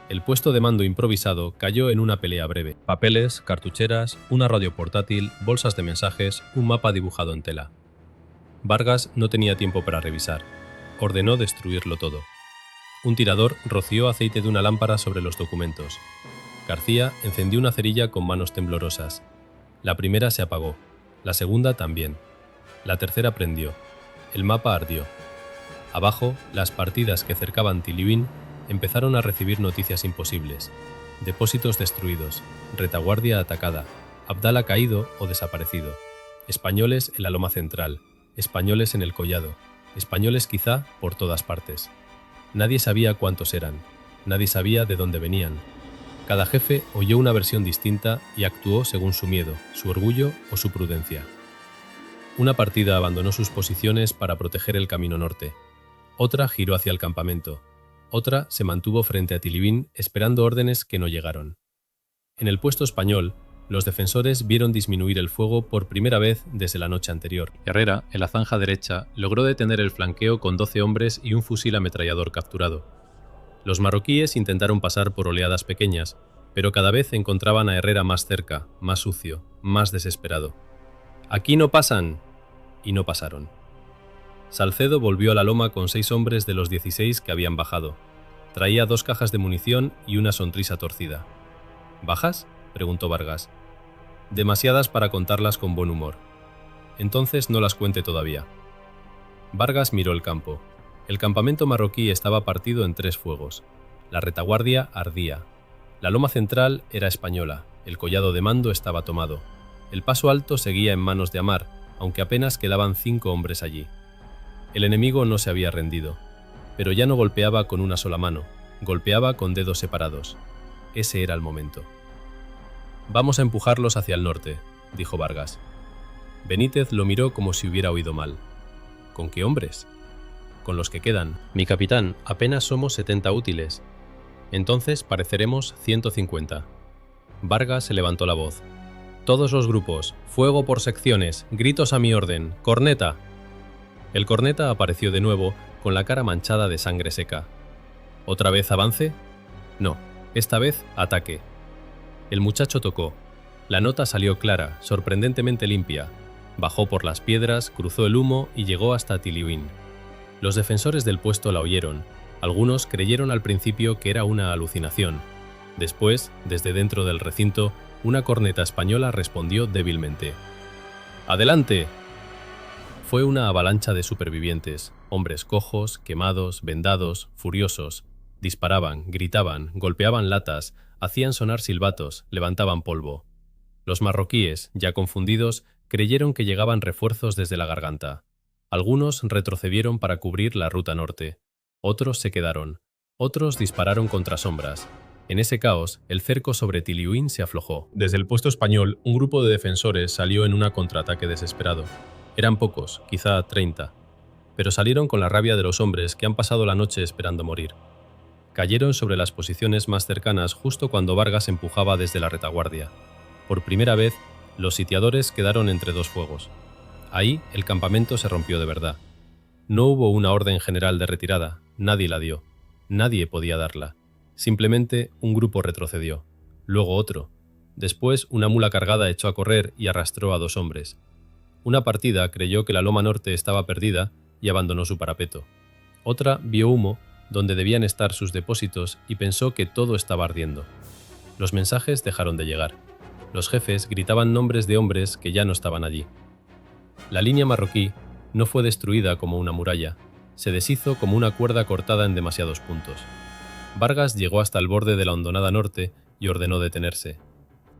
El puesto de mando improvisado cayó en una pelea breve. Papeles, cartucheras, una radio portátil, bolsas de mensajes, un mapa dibujado en tela. Vargas no tenía tiempo para revisar. Ordenó destruirlo todo. Un tirador roció aceite de una lámpara sobre los documentos. García encendió una cerilla con manos temblorosas. La primera se apagó. La segunda también. La tercera prendió. El mapa ardió. Abajo, las partidas que cercaban Tiliuín empezaron a recibir noticias imposibles. Depósitos destruidos, retaguardia atacada, Abdalá caído o desaparecido, españoles en la loma central, españoles en el collado, españoles quizá por todas partes. Nadie sabía cuántos eran, nadie sabía de dónde venían. Cada jefe oyó una versión distinta y actuó según su miedo, su orgullo o su prudencia. Una partida abandonó sus posiciones para proteger el camino norte. Otra giró hacia el campamento. Otra se mantuvo frente a Tiliuín esperando órdenes que no llegaron. En el puesto español, los defensores vieron disminuir el fuego por primera vez desde la noche anterior. Herrera, en la zanja derecha, logró detener el flanqueo con 12 hombres y un fusil ametrallador capturado. Los marroquíes intentaron pasar por oleadas pequeñas, pero cada vez encontraban a Herrera más cerca, más sucio, más desesperado. «¡Aquí no pasan!», y no pasaron. Salcedo volvió a la loma con 6 hombres de los 16 que habían bajado. Traía 2 cajas de munición y una sonrisa torcida. «¿Bajas?», preguntó Vargas. «Demasiadas para contarlas con buen humor. Entonces no las cuente todavía». Vargas miró el campo. El campamento marroquí estaba partido en 3 fuegos. La retaguardia ardía. La loma central era española. El collado de mando estaba tomado. El paso alto seguía en manos de Amar, aunque apenas quedaban 5 hombres allí. El enemigo no se había rendido, pero ya no golpeaba con una sola mano, Golpeaba con dedos separados. Ese era el momento. «Vamos a empujarlos hacia el norte», dijo Vargas. Benítez lo miró como si hubiera oído mal. «¿Con qué hombres?» «Con los que quedan. Mi capitán, apenas somos 70 útiles. Entonces pareceremos 150. Vargas se levantó la voz. «Todos los grupos, fuego por secciones, gritos a mi orden, corneta». El corneta apareció de nuevo con la cara manchada de sangre seca. ¿Otra vez avance? No, esta vez ataque. El muchacho tocó. La nota salió clara, sorprendentemente limpia. Bajó por las piedras, cruzó el humo y llegó hasta Tiliuín. Los defensores del puesto la oyeron. Algunos creyeron al principio que era una alucinación. Después, desde dentro del recinto, una corneta española respondió débilmente. «¡Adelante!». Fue una avalancha de supervivientes, hombres cojos, quemados, vendados, furiosos. Disparaban, gritaban, golpeaban latas, hacían sonar silbatos, levantaban polvo. Los marroquíes, ya confundidos, creyeron que llegaban refuerzos desde la garganta. Algunos retrocedieron para cubrir la ruta norte. Otros se quedaron. Otros dispararon contra sombras. En ese caos, el cerco sobre Tiliuín se aflojó. Desde el puesto español, un grupo de defensores salió en un contraataque desesperado. Eran pocos, quizá 30. Pero salieron con la rabia de los hombres que han pasado la noche esperando morir. Cayeron sobre las posiciones más cercanas justo cuando Vargas empujaba desde la retaguardia. Por primera vez, los sitiadores quedaron entre dos fuegos. Ahí el campamento se rompió de verdad. No hubo una orden general de retirada, nadie la dio. Nadie podía darla. Simplemente un grupo retrocedió. Luego otro. Después una mula cargada echó a correr y arrastró a 2 hombres. Una partida creyó que la loma norte estaba perdida y abandonó su parapeto. Otra vio humo donde debían estar sus depósitos y pensó que todo estaba ardiendo. Los mensajes dejaron de llegar. Los jefes gritaban nombres de hombres que ya no estaban allí. La línea marroquí no fue destruida como una muralla, se deshizo como una cuerda cortada en demasiados puntos. Vargas llegó hasta el borde de la hondonada norte y ordenó detenerse.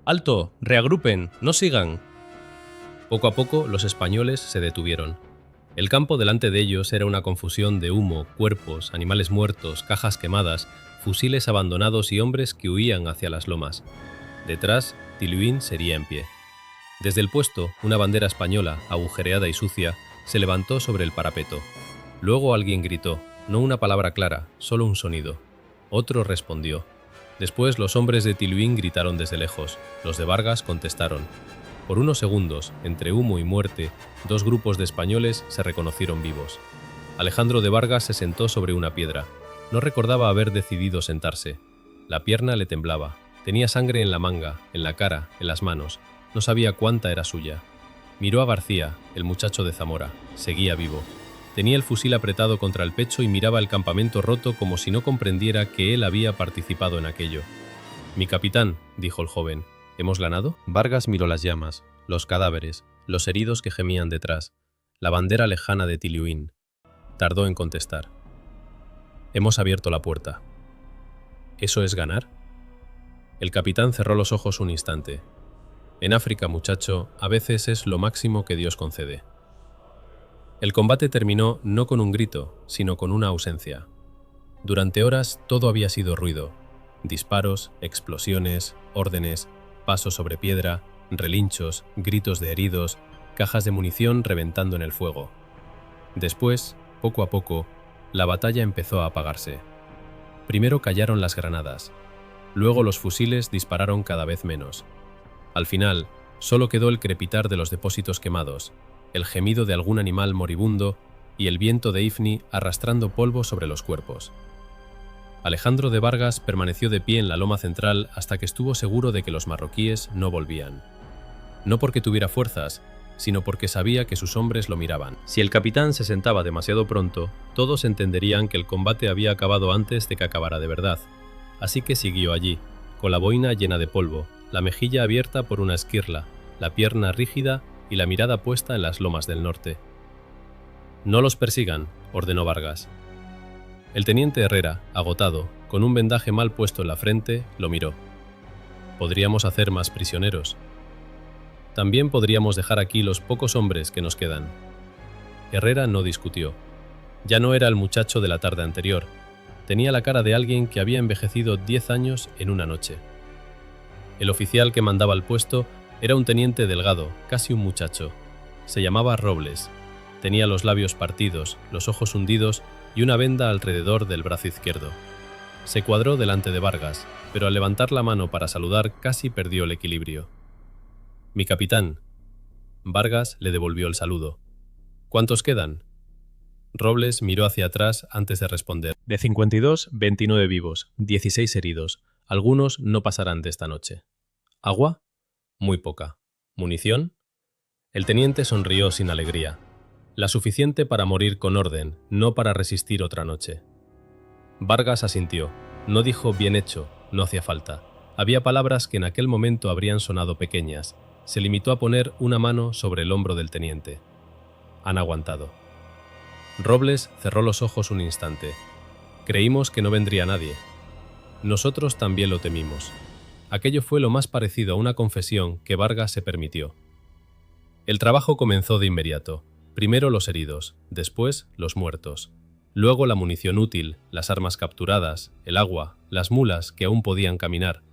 «¡Alto! ¡Reagrupen! ¡No sigan!». Poco a poco los españoles se detuvieron. El campo delante de ellos era una confusión de humo, cuerpos, animales muertos, cajas quemadas, fusiles abandonados y hombres que huían hacia las lomas. Detrás, Tiliuín seguía en pie. Desde el puesto, una bandera española, agujereada y sucia, se levantó sobre el parapeto. Luego alguien gritó, no una palabra clara, solo un sonido. Otro respondió. Después los hombres de Tiliuín gritaron desde lejos, los de Vargas contestaron. Por unos segundos, entre humo y muerte, 2 grupos de españoles se reconocieron vivos. Alejandro de Vargas se sentó sobre una piedra. No recordaba haber decidido sentarse. La pierna le temblaba. Tenía sangre en la manga, en la cara, en las manos. No sabía cuánta era suya. Miró a García, el muchacho de Zamora. Seguía vivo. Tenía el fusil apretado contra el pecho y miraba el campamento roto como si no comprendiera que él había participado en aquello. «Mi capitán», dijo el joven, ¿hemos ganado? Vargas miró las llamas, los cadáveres, los heridos que gemían detrás, la bandera lejana de Tiliuín. Tardó en contestar. «Hemos abierto la puerta». ¿Eso es ganar? El capitán cerró los ojos un instante. En África, muchacho, a veces es lo máximo que Dios concede. El combate terminó no con un grito, sino con una ausencia. Durante horas todo había sido ruido. Disparos, explosiones, órdenes, pasos sobre piedra, relinchos, gritos de heridos, cajas de munición reventando en el fuego. Después, poco a poco, la batalla empezó a apagarse. Primero callaron las granadas. Luego los fusiles dispararon cada vez menos. Al final, solo quedó el crepitar de los depósitos quemados, el gemido de algún animal moribundo y el viento de Ifni arrastrando polvo sobre los cuerpos. Alejandro de Vargas permaneció de pie en la loma central hasta que estuvo seguro de que los marroquíes no volvían. No porque tuviera fuerzas, sino porque sabía que sus hombres lo miraban. Si el capitán se sentaba demasiado pronto, todos entenderían que el combate había acabado antes de que acabara de verdad. Así que siguió allí, con la boina llena de polvo, la mejilla abierta por una esquirla, la pierna rígida y la mirada puesta en las lomas del norte. «No los persigan», ordenó Vargas. El teniente Herrera, agotado, con un vendaje mal puesto en la frente, lo miró. «Podríamos hacer más prisioneros. También podríamos dejar aquí los pocos hombres que nos quedan». Herrera no discutió. Ya no era el muchacho de la tarde anterior. Tenía la cara de alguien que había envejecido 10 años en una noche. El oficial que mandaba el puesto era un teniente delgado, casi un muchacho. Se llamaba Robles. Tenía los labios partidos, los ojos hundidos y una venda alrededor del brazo izquierdo. Se cuadró delante de Vargas, pero al levantar la mano para saludar casi perdió el equilibrio. «Mi capitán». Vargas le devolvió el saludo. «¿Cuántos quedan?» Robles miró hacia atrás antes de responder. «De 52, 29 vivos, 16 heridos. Algunos no pasarán de esta noche». «¿Agua?» «Muy poca». «¿Munición?» El teniente sonrió sin alegría. «La suficiente para morir con orden, no para resistir otra noche». Vargas asintió. No dijo «bien hecho», no hacía falta. Había palabras que en aquel momento habrían sonado pequeñas. Se limitó a poner una mano sobre el hombro del teniente. «Han aguantado». Robles cerró los ojos un instante. «Creímos que no vendría nadie». «Nosotros también lo temimos». Aquello fue lo más parecido a una confesión que Vargas se permitió. El trabajo comenzó de inmediato. Primero los heridos, después los muertos. Luego la munición útil, las armas capturadas, el agua, las mulas que aún podían caminar.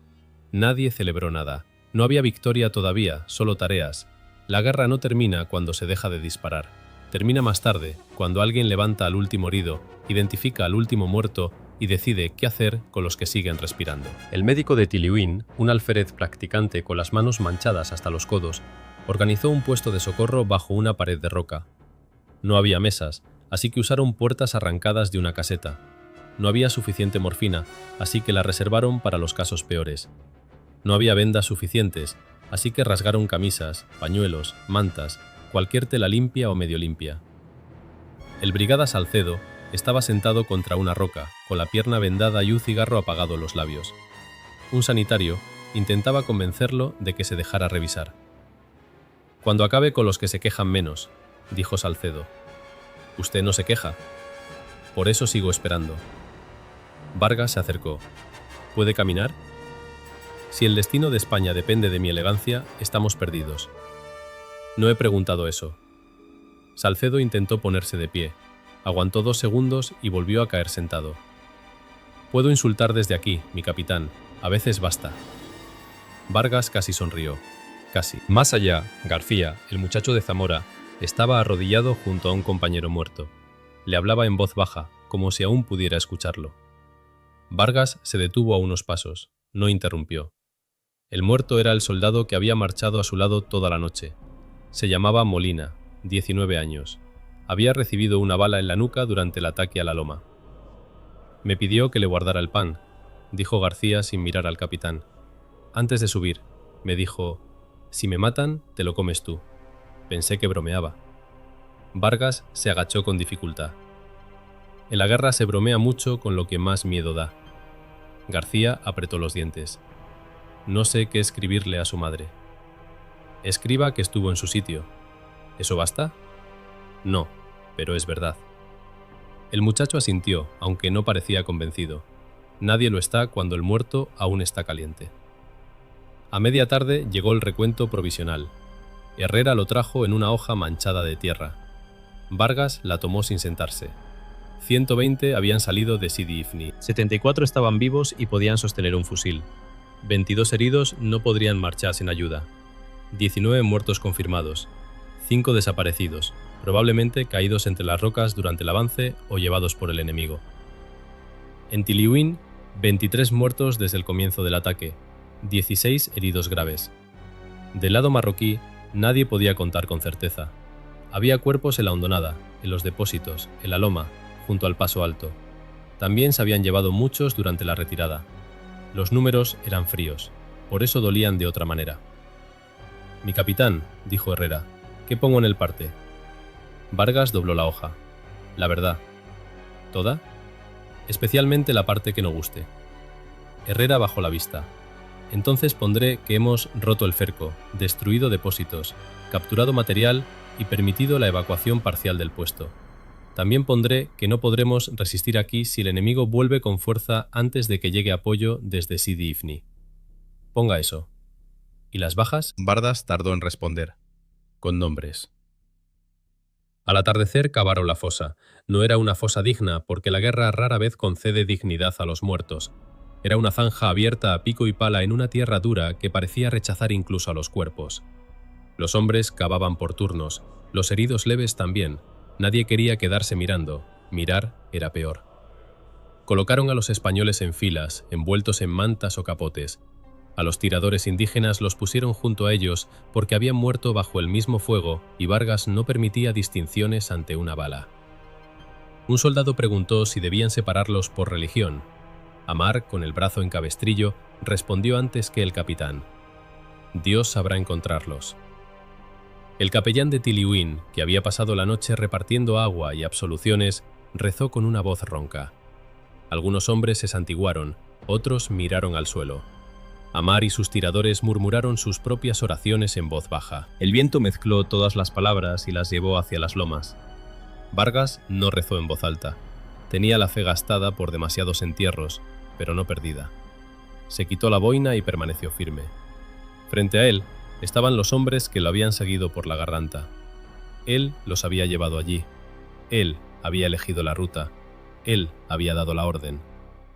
Nadie celebró nada. No había victoria todavía, solo tareas. La guerra no termina cuando se deja de disparar. Termina más tarde, cuando alguien levanta al último herido, identifica al último muerto y decide qué hacer con los que siguen respirando. El médico de Tiliuín, un alférez practicante con las manos manchadas hasta los codos, organizó un puesto de socorro bajo una pared de roca. No había mesas, así que usaron puertas arrancadas de una caseta. No había suficiente morfina, así que la reservaron para los casos peores. No había vendas suficientes, así que rasgaron camisas, pañuelos, mantas, cualquier tela limpia o medio limpia. El brigada Salcedo estaba sentado contra una roca, con la pierna vendada y un cigarro apagado en los labios. Un sanitario intentaba convencerlo de que se dejara revisar. «Cuando acabe con los que se quejan menos», dijo Salcedo. «Usted no se queja». «Por eso sigo esperando». Vargas se acercó. «¿Puede caminar?» «Si el destino de España depende de mi elegancia, estamos perdidos». «No he preguntado eso». Salcedo intentó ponerse de pie. Aguantó 2 segundos y volvió a caer sentado. «Puedo insultar desde aquí, mi capitán. A veces basta». Vargas casi sonrió. Casi. Más allá, García, el muchacho de Zamora, estaba arrodillado junto a un compañero muerto. Le hablaba en voz baja, como si aún pudiera escucharlo. Vargas se detuvo a unos pasos. No interrumpió. El muerto era el soldado que había marchado a su lado toda la noche. Se llamaba Molina, 19 años. Había recibido una bala en la nuca durante el ataque a la loma. «Me pidió que le guardara el pan», dijo García sin mirar al capitán. «Antes de subir, me dijo, si me matan, te lo comes tú». Pensé que bromeaba. Vargas se agachó con dificultad. En la guerra se bromea mucho con lo que más miedo da. García apretó los dientes. «No sé qué escribirle a su madre». «Escriba que estuvo en su sitio». «¿Eso basta?» «No, pero es verdad». El muchacho asintió, aunque no parecía convencido. Nadie lo está cuando el muerto aún está caliente. A media tarde llegó el recuento provisional. Herrera lo trajo en una hoja manchada de tierra. Vargas la tomó sin sentarse. 120 habían salido de Sidi Ifni. 74 estaban vivos y podían sostener un fusil. 22 heridos no podrían marchar sin ayuda. 19 muertos confirmados. 5 desaparecidos, probablemente caídos entre las rocas durante el avance o llevados por el enemigo. En Tiliuín, 23 muertos desde el comienzo del ataque, 16 heridos graves. Del lado marroquí, nadie podía contar con certeza. Había cuerpos en la hondonada, en los depósitos, en la loma, junto al paso alto. También se habían llevado muchos durante la retirada. Los números eran fríos, por eso dolían de otra manera. «Mi capitán», dijo Herrera, «¿qué pongo en el parte?» Vargas dobló la hoja. «La verdad». «¿Toda?» «Especialmente la parte que no guste». Herrera bajó la vista. «Entonces pondré que hemos roto el cerco, destruido depósitos, capturado material y permitido la evacuación parcial del puesto. También pondré que no podremos resistir aquí si el enemigo vuelve con fuerza antes de que llegue apoyo desde Sidi Ifni. Ponga eso». «¿Y las bajas?» Vargas tardó en responder. «Con nombres». Al atardecer cavaron la fosa. No era una fosa digna, porque la guerra rara vez concede dignidad a los muertos. Era una zanja abierta a pico y pala en una tierra dura que parecía rechazar incluso a los cuerpos. Los hombres cavaban por turnos, los heridos leves también. Nadie quería quedarse mirando. Mirar era peor. Colocaron a los españoles en filas, envueltos en mantas o capotes. A los tiradores indígenas los pusieron junto a ellos porque habían muerto bajo el mismo fuego y Vargas no permitía distinciones ante una bala. Un soldado preguntó si debían separarlos por religión. Amar, con el brazo en cabestrillo, respondió antes que el capitán: Dios sabrá encontrarlos. El capellán de Tiliuín, que había pasado la noche repartiendo agua y absoluciones, rezó con una voz ronca. Algunos hombres se santiguaron, otros miraron al suelo. Amar y sus tiradores murmuraron sus propias oraciones en voz baja. El viento mezcló todas las palabras y las llevó hacia las lomas. Vargas no rezó en voz alta. Tenía la fe gastada por demasiados entierros, pero no perdida. Se quitó la boina y permaneció firme. Frente a él estaban los hombres que lo habían seguido por la garganta. Él los había llevado allí. Él había elegido la ruta. Él había dado la orden.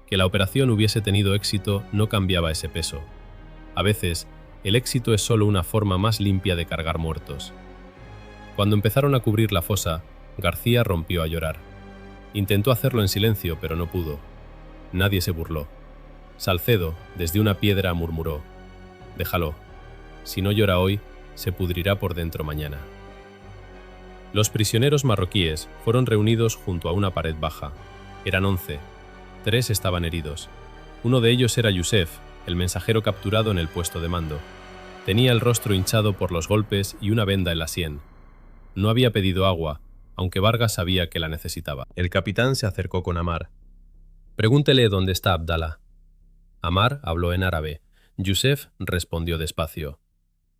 Que la operación hubiese tenido éxito no cambiaba ese peso. A veces, el éxito es solo una forma más limpia de cargar muertos. Cuando empezaron a cubrir la fosa, García rompió a llorar. Intentó hacerlo en silencio, pero no pudo. Nadie se burló. Salcedo, desde una piedra, murmuró: «Déjalo. Si no llora hoy, se pudrirá por dentro mañana». Los prisioneros marroquíes fueron reunidos junto a una pared baja. Eran 11. 3 estaban heridos. Uno de ellos era Yusef, el mensajero capturado en el puesto de mando. Tenía el rostro hinchado por los golpes y una venda en la sien. No había pedido agua, aunque Vargas sabía que la necesitaba. El capitán se acercó con Amar. «Pregúntele dónde está Abdala». Amar habló en árabe. Yusef respondió despacio.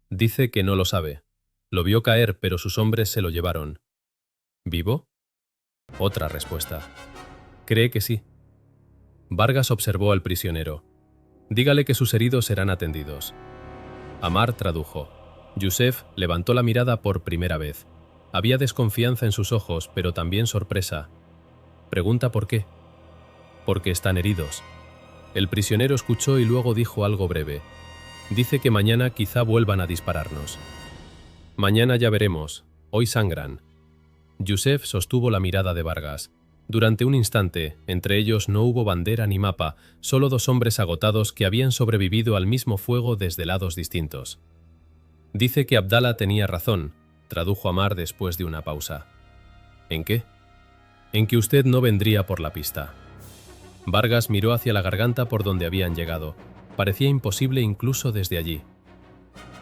«Dice que no lo sabe. Lo vio caer, pero sus hombres se lo llevaron». «¿Vivo?». Otra respuesta. «Cree que sí». Vargas observó al prisionero. «Dígale que sus heridos serán atendidos». Amar tradujo. Yusef levantó la mirada por primera vez. Había desconfianza en sus ojos, pero también sorpresa. «Pregunta por qué». «Porque están heridos». El prisionero escuchó y luego dijo algo breve. «Dice que mañana quizá vuelvan a dispararnos». «Mañana ya veremos. Hoy sangran». Yusef sostuvo la mirada de Vargas. Durante un instante, entre ellos no hubo bandera ni mapa, solo 2 hombres agotados que habían sobrevivido al mismo fuego desde lados distintos. «Dice que Abdala tenía razón», tradujo Amar después de una pausa. «¿En qué?». «En que usted no vendría por la pista». Vargas miró hacia la garganta por donde habían llegado. Parecía imposible incluso desde allí.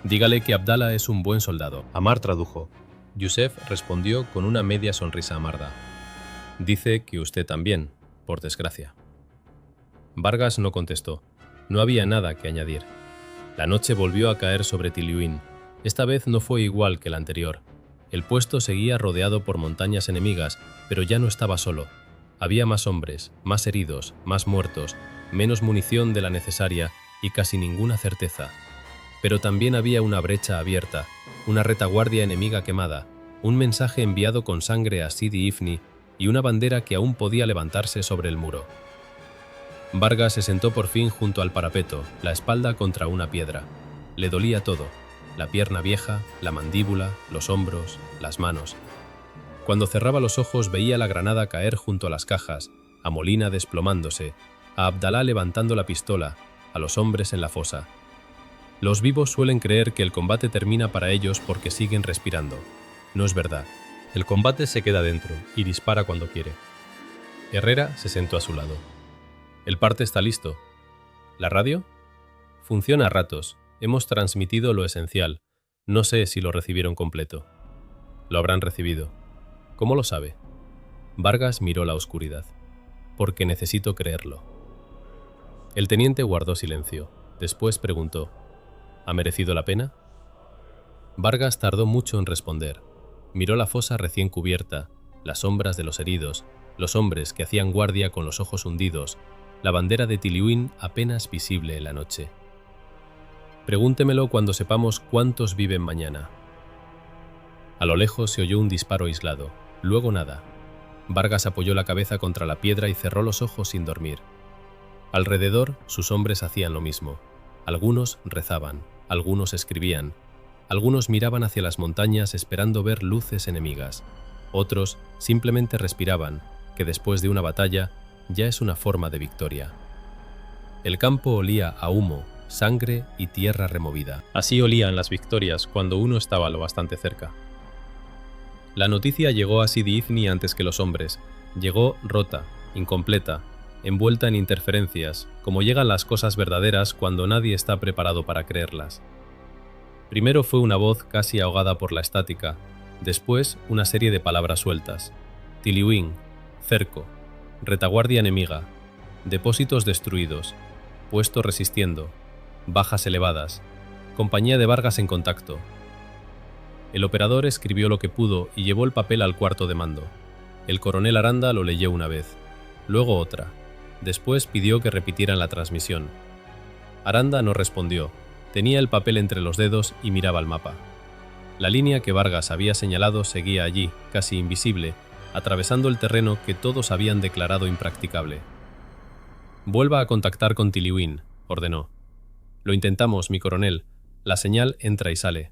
«Dígale que Abdala es un buen soldado». Amar tradujo. Yusef respondió con una media sonrisa amarga. «Dice que usted también, por desgracia». Vargas no contestó. No había nada que añadir. La noche volvió a caer sobre Tiliuín. Esta vez no fue igual que la anterior. El puesto seguía rodeado por montañas enemigas, pero ya no estaba solo. Había más hombres, más heridos, más muertos, menos munición de la necesaria y casi ninguna certeza. Pero también había una brecha abierta, una retaguardia enemiga quemada, un mensaje enviado con sangre a Sidi Ifni y una bandera que aún podía levantarse sobre el muro. Vargas se sentó por fin junto al parapeto, la espalda contra una piedra. Le dolía todo: la pierna vieja, la mandíbula, los hombros, las manos. Cuando cerraba los ojos veía la granada caer junto a las cajas, a Molina desplomándose, a Abdalá levantando la pistola, a los hombres en la fosa. Los vivos suelen creer que el combate termina para ellos porque siguen respirando. No es verdad. El combate se queda dentro y dispara cuando quiere. Herrera se sentó a su lado. «El parte está listo». «¿La radio?». «Funciona a ratos. Hemos transmitido lo esencial. No sé si lo recibieron completo». «Lo habrán recibido». «¿Cómo lo sabe?». Vargas miró la oscuridad. «Porque necesito creerlo». El teniente guardó silencio. Después preguntó: «¿Ha merecido la pena?». Vargas tardó mucho en responder. Miró la fosa recién cubierta, las sombras de los heridos, los hombres que hacían guardia con los ojos hundidos, la bandera de Tiliuín apenas visible en la noche. «Pregúntemelo cuando sepamos cuántos viven mañana». A lo lejos se oyó un disparo aislado, luego nada. Vargas apoyó la cabeza contra la piedra y cerró los ojos sin dormir. Alrededor, sus hombres hacían lo mismo. Algunos rezaban, algunos escribían, algunos miraban hacia las montañas esperando ver luces enemigas. Otros simplemente respiraban, que después de una batalla ya es una forma de victoria. El campo olía a humo, sangre y tierra removida. Así olían las victorias cuando uno estaba lo bastante cerca. La noticia llegó a Sidi Ifni antes que los hombres. Llegó rota, incompleta, envuelta en interferencias, como llegan las cosas verdaderas cuando nadie está preparado para creerlas. Primero fue una voz casi ahogada por la estática, después una serie de palabras sueltas. Tiliwin, cerco, retaguardia enemiga, depósitos destruidos, puesto resistiendo, bajas elevadas, compañía de Vargas en contacto. El operador escribió lo que pudo y llevó el papel al cuarto de mando. El coronel Aranda lo leyó una vez, luego otra. Después pidió que repitieran la transmisión. Aranda no respondió, tenía el papel entre los dedos y miraba el mapa. La línea que Vargas había señalado seguía allí, casi invisible, atravesando el terreno que todos habían declarado impracticable. «Vuelva a contactar con Tiliwin», ordenó. «Lo intentamos, mi coronel. La señal entra y sale.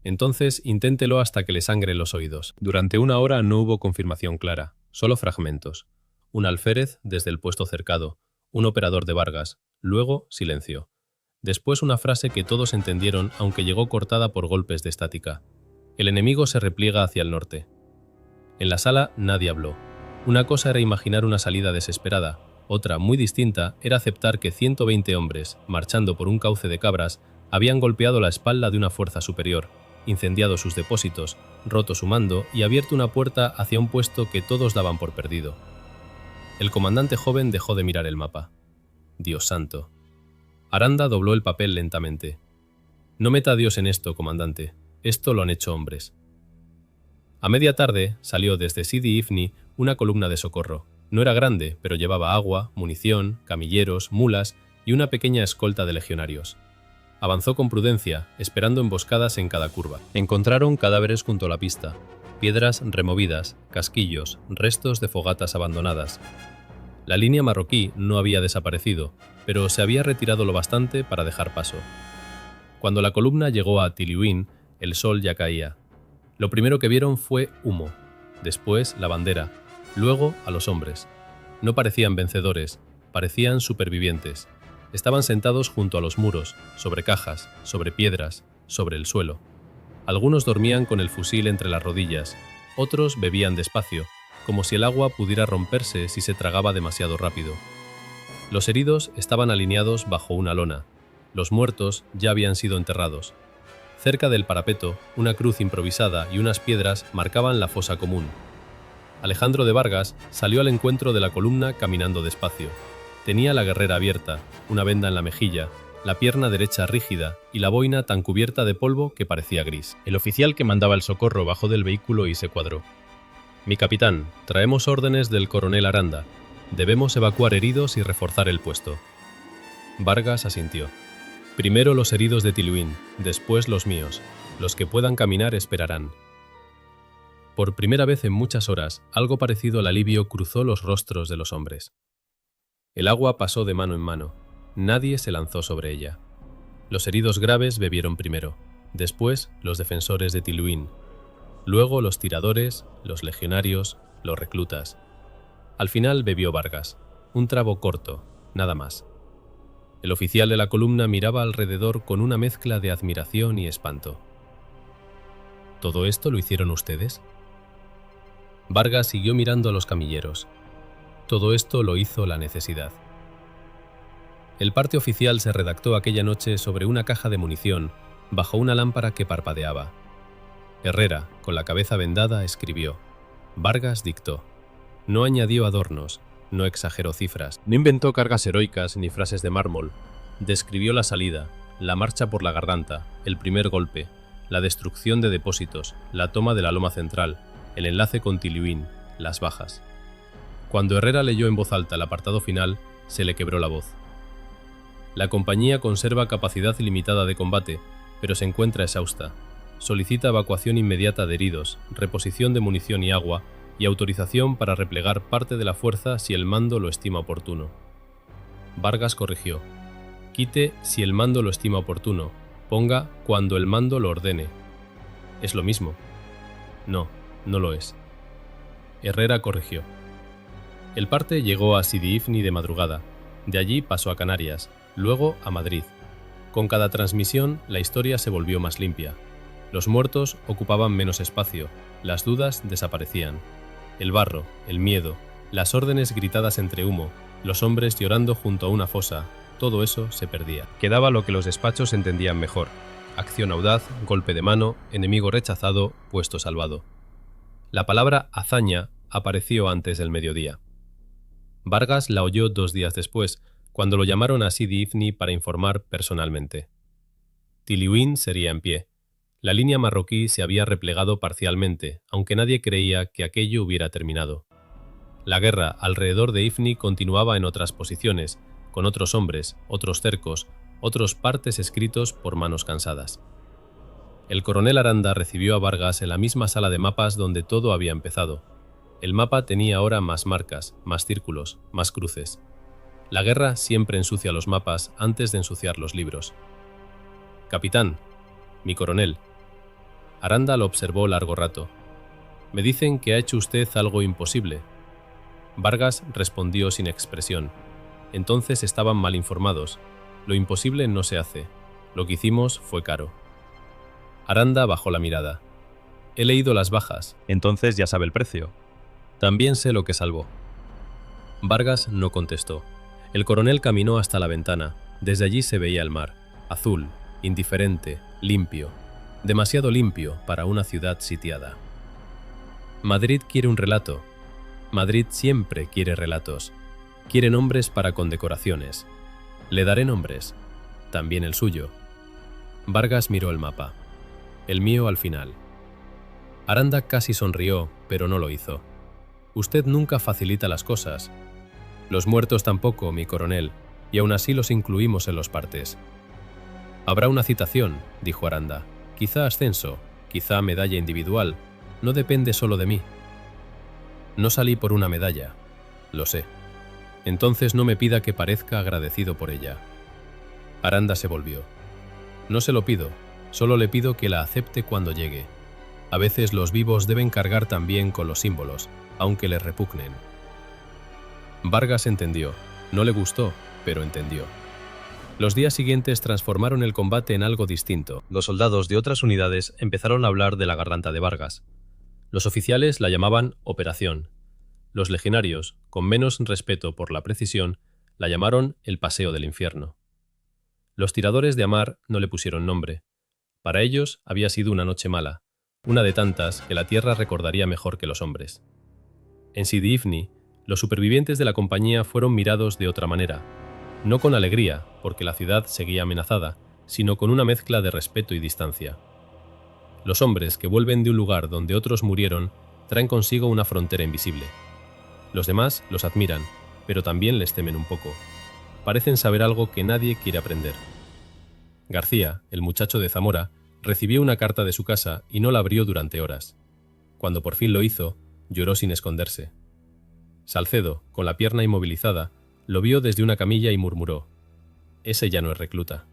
Entonces inténtelo hasta que le sangren los oídos». Durante una hora no hubo confirmación clara, solo fragmentos. Un alférez desde el puesto cercado, un operador de Vargas, luego silencio. Después una frase que todos entendieron aunque llegó cortada por golpes de estática. El enemigo se repliega hacia el norte. En la sala nadie habló. Una cosa era imaginar una salida desesperada, otra, muy distinta, era aceptar que 120 hombres, marchando por un cauce de cabras, habían golpeado la espalda de una fuerza superior, incendiado sus depósitos, roto su mando y abierto una puerta hacia un puesto que todos daban por perdido. El comandante joven dejó de mirar el mapa. Dios santo. Aranda dobló el papel lentamente. «No meta a Dios en esto, comandante. Esto lo han hecho hombres». A media tarde salió desde Sidi Ifni una columna de socorro. No era grande, pero llevaba agua, munición, camilleros, mulas y una pequeña escolta de legionarios. Avanzó con prudencia, esperando emboscadas en cada curva. Encontraron cadáveres junto a la pista, piedras removidas, casquillos, restos de fogatas abandonadas. La línea marroquí no había desaparecido, pero se había retirado lo bastante para dejar paso. Cuando la columna llegó a Tiliwin, el sol ya caía. Lo primero que vieron fue humo, después la bandera, luego a los hombres. No parecían vencedores, parecían supervivientes. Estaban sentados junto a los muros, sobre cajas, sobre piedras, sobre el suelo. Algunos dormían con el fusil entre las rodillas, otros bebían despacio, como si el agua pudiera romperse si se tragaba demasiado rápido. Los heridos estaban alineados bajo una lona. Los muertos ya habían sido enterrados. Cerca del parapeto, una cruz improvisada y unas piedras marcaban la fosa común. Alejandro de Vargas salió al encuentro de la columna caminando despacio. Tenía la guerrera abierta, una venda en la mejilla, la pierna derecha rígida y la boina tan cubierta de polvo que parecía gris. El oficial que mandaba el socorro bajó del vehículo y se cuadró. «Mi capitán, traemos órdenes del coronel Aranda. Debemos evacuar heridos y reforzar el puesto». Vargas asintió. «Primero los heridos de Tiliwin, después los míos. Los que puedan caminar esperarán». Por primera vez en muchas horas, algo parecido al alivio cruzó los rostros de los hombres. El agua pasó de mano en mano. Nadie se lanzó sobre ella. Los heridos graves bebieron primero, después los defensores de Tiliwin, luego los tiradores, los legionarios, los reclutas. Al final bebió Vargas, un trago corto, nada más. El oficial de la columna miraba alrededor con una mezcla de admiración y espanto. ¿Todo esto lo hicieron ustedes? Vargas siguió mirando a los camilleros. Todo esto lo hizo la necesidad. El parte oficial se redactó aquella noche sobre una caja de munición, bajo una lámpara que parpadeaba. Herrera, con la cabeza vendada, escribió. Vargas dictó. No añadió adornos, no exageró cifras, no inventó cargas heroicas ni frases de mármol. Describió la salida, la marcha por la garganta, el primer golpe, la destrucción de depósitos, la toma de la loma central, el enlace con Tiliwin, las bajas. Cuando Herrera leyó en voz alta el apartado final, se le quebró la voz. La compañía conserva capacidad ilimitada de combate, pero se encuentra exhausta. solicita evacuación inmediata de heridos, reposición de munición y agua, y autorización para replegar parte de la fuerza si el mando lo estima oportuno. Vargas corrigió. Quite si el mando lo estima oportuno, ponga cuando el mando lo ordene. ¿Es lo mismo? No, no lo es. Herrera corrigió. El parte llegó a Sidi Ifni de madrugada, de allí pasó a Canarias, luego a Madrid. Con cada transmisión la historia se volvió más limpia. Los muertos ocupaban menos espacio, las dudas desaparecían. El barro, el miedo, las órdenes gritadas entre humo, los hombres llorando junto a una fosa, todo eso se perdía. Quedaba lo que los despachos entendían mejor: acción audaz, golpe de mano, enemigo rechazado, puesto salvado. La palabra hazaña apareció antes del mediodía. Vargas la oyó 2 días después, cuando lo llamaron a Sidi Ifni para informar personalmente. Tiliuín sería en pie. La línea marroquí se había replegado parcialmente, aunque nadie creía que aquello hubiera terminado. La guerra alrededor de Ifni continuaba en otras posiciones, con otros hombres, otros cercos, otros partes escritos por manos cansadas. El coronel Aranda recibió a Vargas en la misma sala de mapas donde todo había empezado. El mapa tenía ahora más marcas, más círculos, más cruces. La guerra siempre ensucia los mapas antes de ensuciar los libros. «Capitán, mi coronel». Aranda lo observó largo rato. «Me dicen que ha hecho usted algo imposible». Vargas respondió sin expresión. Entonces estaban mal informados. Lo imposible no se hace. Lo que hicimos fue caro. Aranda bajó la mirada. «He leído las bajas». Entonces ya sabe el precio. «También sé lo que salvó». Vargas no contestó. El coronel caminó hasta la ventana. Desde allí se veía el mar, azul, indiferente, limpio. Demasiado limpio para una ciudad sitiada. Madrid quiere un relato. Madrid siempre quiere relatos. Quiere nombres para condecoraciones. Le daré nombres. También el suyo. Vargas miró el mapa. El mío al final. Aranda casi sonrió, pero no lo hizo. Usted nunca facilita las cosas. Los muertos tampoco, mi coronel, y aún así los incluimos en los partes. Habrá una citación, dijo Aranda. Quizá ascenso, quizá medalla individual. No depende solo de mí. No salí por una medalla. Lo sé. Entonces no me pida que parezca agradecido por ella. Aranda se volvió. No se lo pido, solo le pido que la acepte cuando llegue. A veces los vivos deben cargar también con los símbolos, aunque les repugnen. Vargas entendió. No le gustó, pero entendió. Los días siguientes transformaron el combate en algo distinto. Los soldados de otras unidades empezaron a hablar de la garganta de Vargas. Los oficiales la llamaban Operación. Los legionarios, con menos respeto por la precisión, la llamaron el Paseo del Infierno. Los tiradores de Amar no le pusieron nombre. Para ellos había sido una noche mala, una de tantas que la tierra recordaría mejor que los hombres. En Sidi Ifni, los supervivientes de la compañía fueron mirados de otra manera, no con alegría, porque la ciudad seguía amenazada, sino con una mezcla de respeto y distancia. Los hombres que vuelven de un lugar donde otros murieron traen consigo una frontera invisible. Los demás los admiran, pero también les temen un poco. Parecen saber algo que nadie quiere aprender. García, el muchacho de Zamora, recibió una carta de su casa y no la abrió durante horas. Cuando por fin lo hizo, lloró sin esconderse. Salcedo, con la pierna inmovilizada, lo vio desde una camilla y murmuró: «Ese ya no es recluta».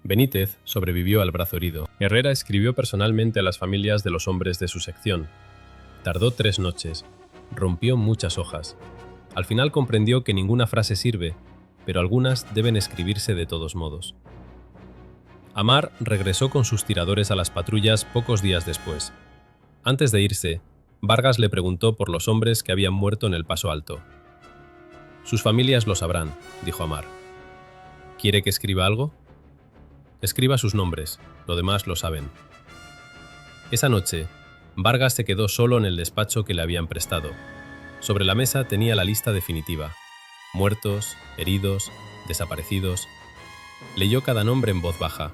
Benítez sobrevivió al brazo herido. Herrera escribió personalmente a las familias de los hombres de su sección. Tardó 3 noches. Rompió muchas hojas. Al final comprendió que ninguna frase sirve, pero algunas deben escribirse de todos modos. Amar regresó con sus tiradores a las patrullas pocos días después. Antes de irse, Vargas le preguntó por los hombres que habían muerto en el Paso Alto. «Sus familias lo sabrán», dijo Amar. «¿Quiere que escriba algo?» «Escriba sus nombres, lo demás lo saben». Esa noche, Vargas se quedó solo en el despacho que le habían prestado. Sobre la mesa tenía la lista definitiva: muertos, heridos, desaparecidos. Leyó cada nombre en voz baja.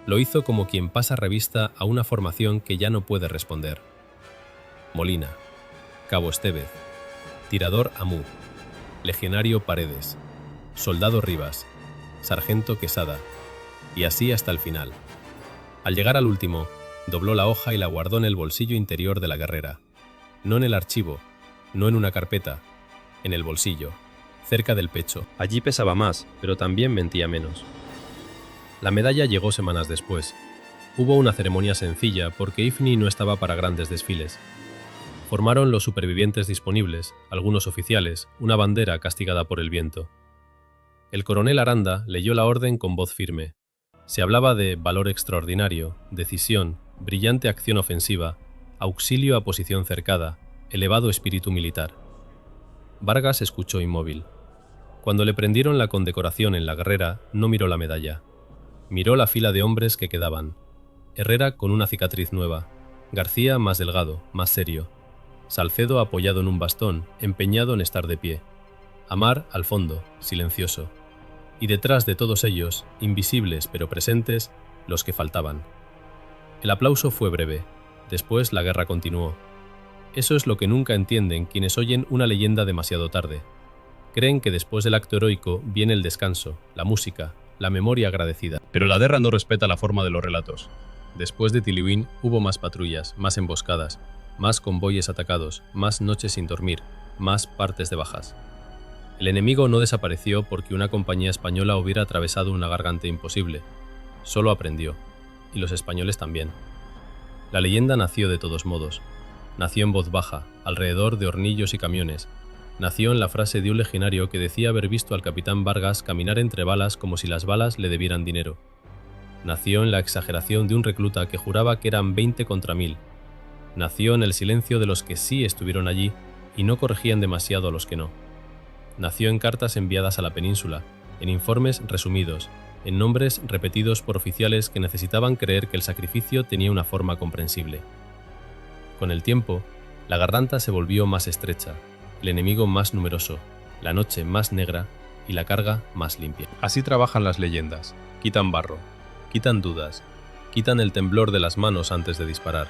Lo hizo como quien pasa revista a una formación que ya no puede responder. Molina, Cabo Estevez, Tirador Amú, Legionario Paredes, Soldado Rivas, Sargento Quesada, y así hasta el final. Al llegar al último, Dobló la hoja y la guardó en el bolsillo interior de la guerrera. No en el archivo, no en una carpeta, en el bolsillo, cerca del pecho. Allí pesaba más, pero también mentía menos. La medalla llegó semanas después. Hubo una ceremonia sencilla porque Ifni no estaba para grandes desfiles. Formaron los supervivientes disponibles, algunos oficiales, una bandera castigada por el viento. El coronel Aranda leyó la orden con voz firme. Se hablaba de valor extraordinario, decisión, brillante acción ofensiva, auxilio a posición cercada, elevado espíritu militar. Vargas escuchó inmóvil. Cuando le prendieron la condecoración en la guerrera, no miró la medalla. Miró la fila de hombres que quedaban. Herrera con una cicatriz nueva, García más delgado, más serio, Salcedo apoyado en un bastón, empeñado en estar de pie, Amar al fondo, silencioso, y detrás de todos ellos, invisibles pero presentes, los que faltaban. El aplauso fue breve, después la guerra continuó. Eso es lo que nunca entienden quienes oyen una leyenda demasiado tarde. Creen que después del acto heroico viene el descanso, la música, la memoria agradecida. Pero la guerra no respeta la forma de los relatos. Después de Tiliwin hubo más patrullas, más emboscadas, más convoyes atacados, más noches sin dormir, más partes de bajas. El enemigo no desapareció porque una compañía española hubiera atravesado una garganta imposible. Solo aprendió. Y los españoles también. La leyenda nació de todos modos. Nació en voz baja, alrededor de hornillos y camiones. Nació en la frase de un legionario que decía haber visto al capitán Vargas caminar entre balas como si las balas le debieran dinero. Nació en la exageración de un recluta que juraba que eran 20 contra 1000. Nació en el silencio de los que sí estuvieron allí y no corregían demasiado a los que no. Nació en cartas enviadas a la península, en informes resumidos, en nombres repetidos por oficiales que necesitaban creer que el sacrificio tenía una forma comprensible. Con el tiempo, la garganta se volvió más estrecha, el enemigo más numeroso, la noche más negra y la carga más limpia. Así trabajan las leyendas. Quitan barro, quitan dudas, quitan el temblor de las manos antes de disparar.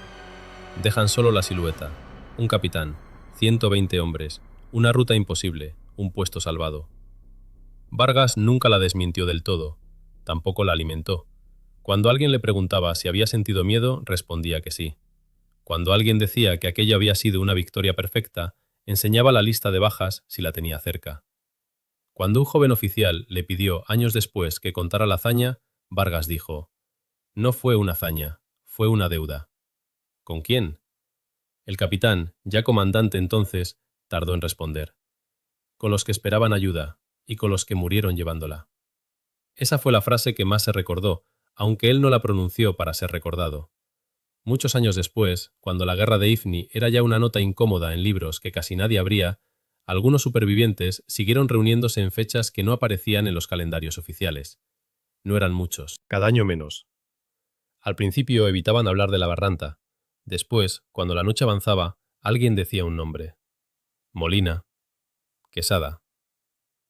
Dejan solo la silueta, un capitán, 120 hombres, una ruta imposible, un puesto salvado. Vargas nunca la desmintió del todo, tampoco la alimentó. Cuando alguien le preguntaba si había sentido miedo, respondía que sí. Cuando alguien decía que aquello había sido una victoria perfecta, enseñaba la lista de bajas si la tenía cerca. Cuando un joven oficial le pidió años después que contara la hazaña, Vargas dijo: «No fue una hazaña, fue una deuda». ¿Con quién? El capitán, ya comandante entonces, tardó en responder. Con los que esperaban ayuda y con los que murieron llevándola. Esa fue la frase que más se recordó, aunque él no la pronunció para ser recordado. Muchos años después, cuando la guerra de Ifni era ya una nota incómoda en libros que casi nadie abría, algunos supervivientes siguieron reuniéndose en fechas que no aparecían en los calendarios oficiales. No eran muchos, cada año menos. Al principio evitaban hablar de la Barranta. Después, cuando la noche avanzaba, alguien decía un nombre. Molina, Quesada,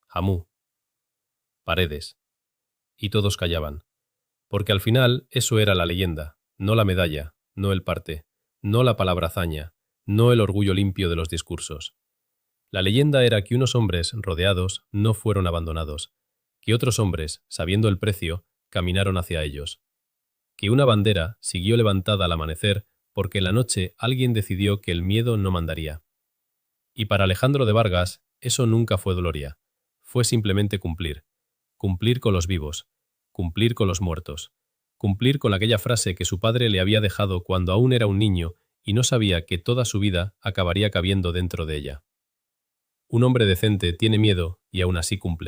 Jamú, Paredes. Y todos callaban. Porque al final eso era la leyenda, no la medalla, no el parte, no la palabra hazaña, no el orgullo limpio de los discursos. La leyenda era que unos hombres, rodeados, no fueron abandonados, que otros hombres, sabiendo el precio, caminaron hacia ellos. Que una bandera siguió levantada al amanecer porque en la noche alguien decidió que el miedo no mandaría. Y para Alejandro de Vargas, eso nunca fue gloria. Fue simplemente cumplir. Cumplir con los vivos. Cumplir con los muertos. Cumplir con aquella frase que su padre le había dejado cuando aún era un niño y no sabía que toda su vida acabaría cabiendo dentro de ella. Un hombre decente tiene miedo y aún así cumple.